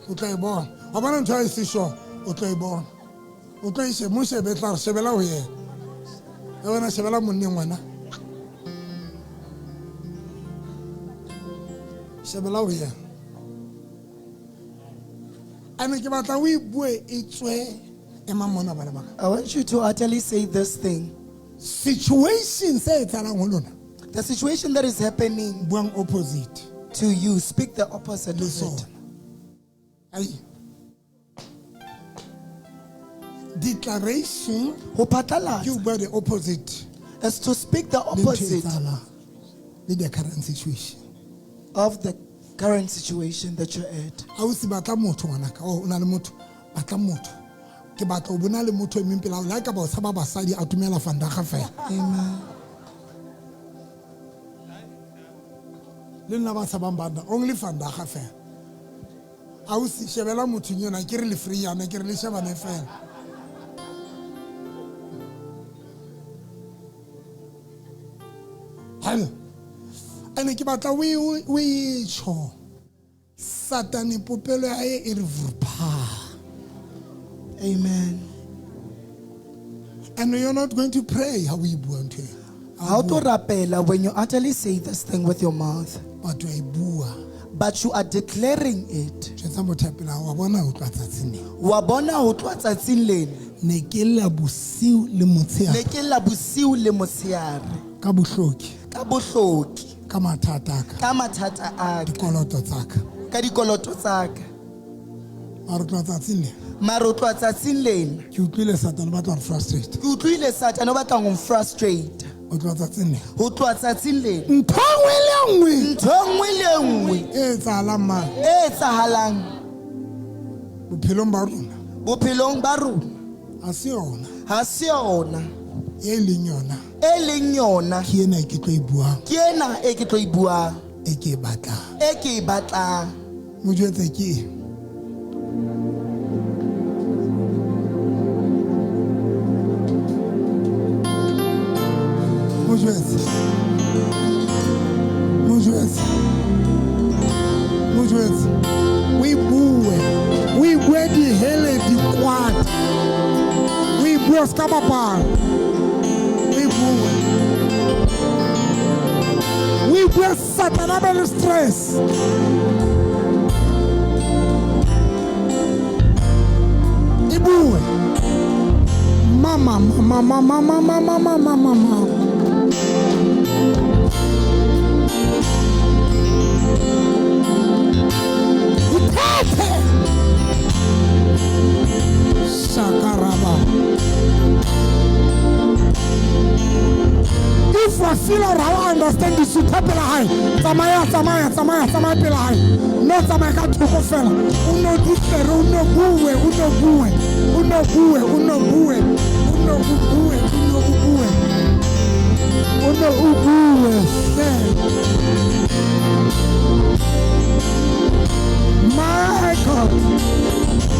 S1: o tla e bona wa bona ntho e se sho o tla e bona o tla ise mo shebe tla re shebela ho yena e bona shebela monneng ngwana shebela ho yena ane ke batla o e bue e tswe ema mona bana ba
S8: I want you to utterly say this thing.
S1: Situation se etsalang ho lona
S8: the situation that is happening
S1: buang opposite
S8: to you. Speak the opposite of it.
S1: Aye. Declaration
S8: Ho phatlalatsa
S1: you were the opposite.
S8: is to speak the
S1: Le ntho e
S8: opposite
S1: etsahalang le the current situation.
S8: of the current situation that you're at.
S1: Ha o se batla motho ngwanaka, o na le motho, batla motho. Ke batla o bona le motho e meng pela o la ka ba o tshaba basadi a tumela fandaga fela.
S8: Amen.
S1: Le nna ba tshabang banda only fandaga fela. Ha o se shebela motho nyona ke re le free yana ke re le shebane fela. Hello. Ane ke batla we tsho. Satani popelo ya e re vurpa.
S8: Amen.
S1: And you're not going to pray how we want to.
S8: How to rapela when you utterly say this thing with your mouth,
S1: But you bua.
S8: but you are declaring it.
S1: Tshwetsa motho pela wa bona o tla tsatsing.
S8: Wa bona ho tloha tsatsing lena
S1: Ne ke la bosiu le motshehare.
S8: ne ke la bosiu le motshehare
S1: Ka bohloki,
S8: ka bohloki
S1: ka mathata ka,
S8: ka mathata a ka
S1: dikoloto tsa ka.
S8: ka dikoloto tsa ka
S1: Mara tla tsatsing le.
S8: mara o tloha tsatsing lena
S1: Ke utlwile Satan ba tla frustrate.
S8: ke utlwile Satan o batla go frustrate
S1: O tla tsatsing le.
S8: ho tloha tsatsing lena
S1: Ntho engwe le engwe
S8: ntho nngwe le nngwe
S1: e etsahalang man
S8: e etsahalang
S1: bophelong ba rona
S8: bophelong ba rona
S1: ha se yona
S8: ha se yona
S1: e leng yona
S8: e leng yona
S1: ke ena ke tlo e buang
S8: ke ena e ke tlo e buang
S1: e ke e batlang.
S8: e ke e batlang.
S1: Mo jwetse ke eng? Mo jwetse. Mo jwetse. Mo jwetse. We bue di hele di kwata. We bue ska bapala. We bue Satana ba le stress. Ibue. Mama. Ithathe. Shakaraba. If I feel or I understand this, you tap pela hai. Tsamaya pela hai. No tsamaya ka thoko fela. Uno dikere, uno bue. My God.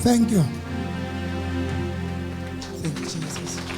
S1: Thank you.
S8: Thank you, Jesus.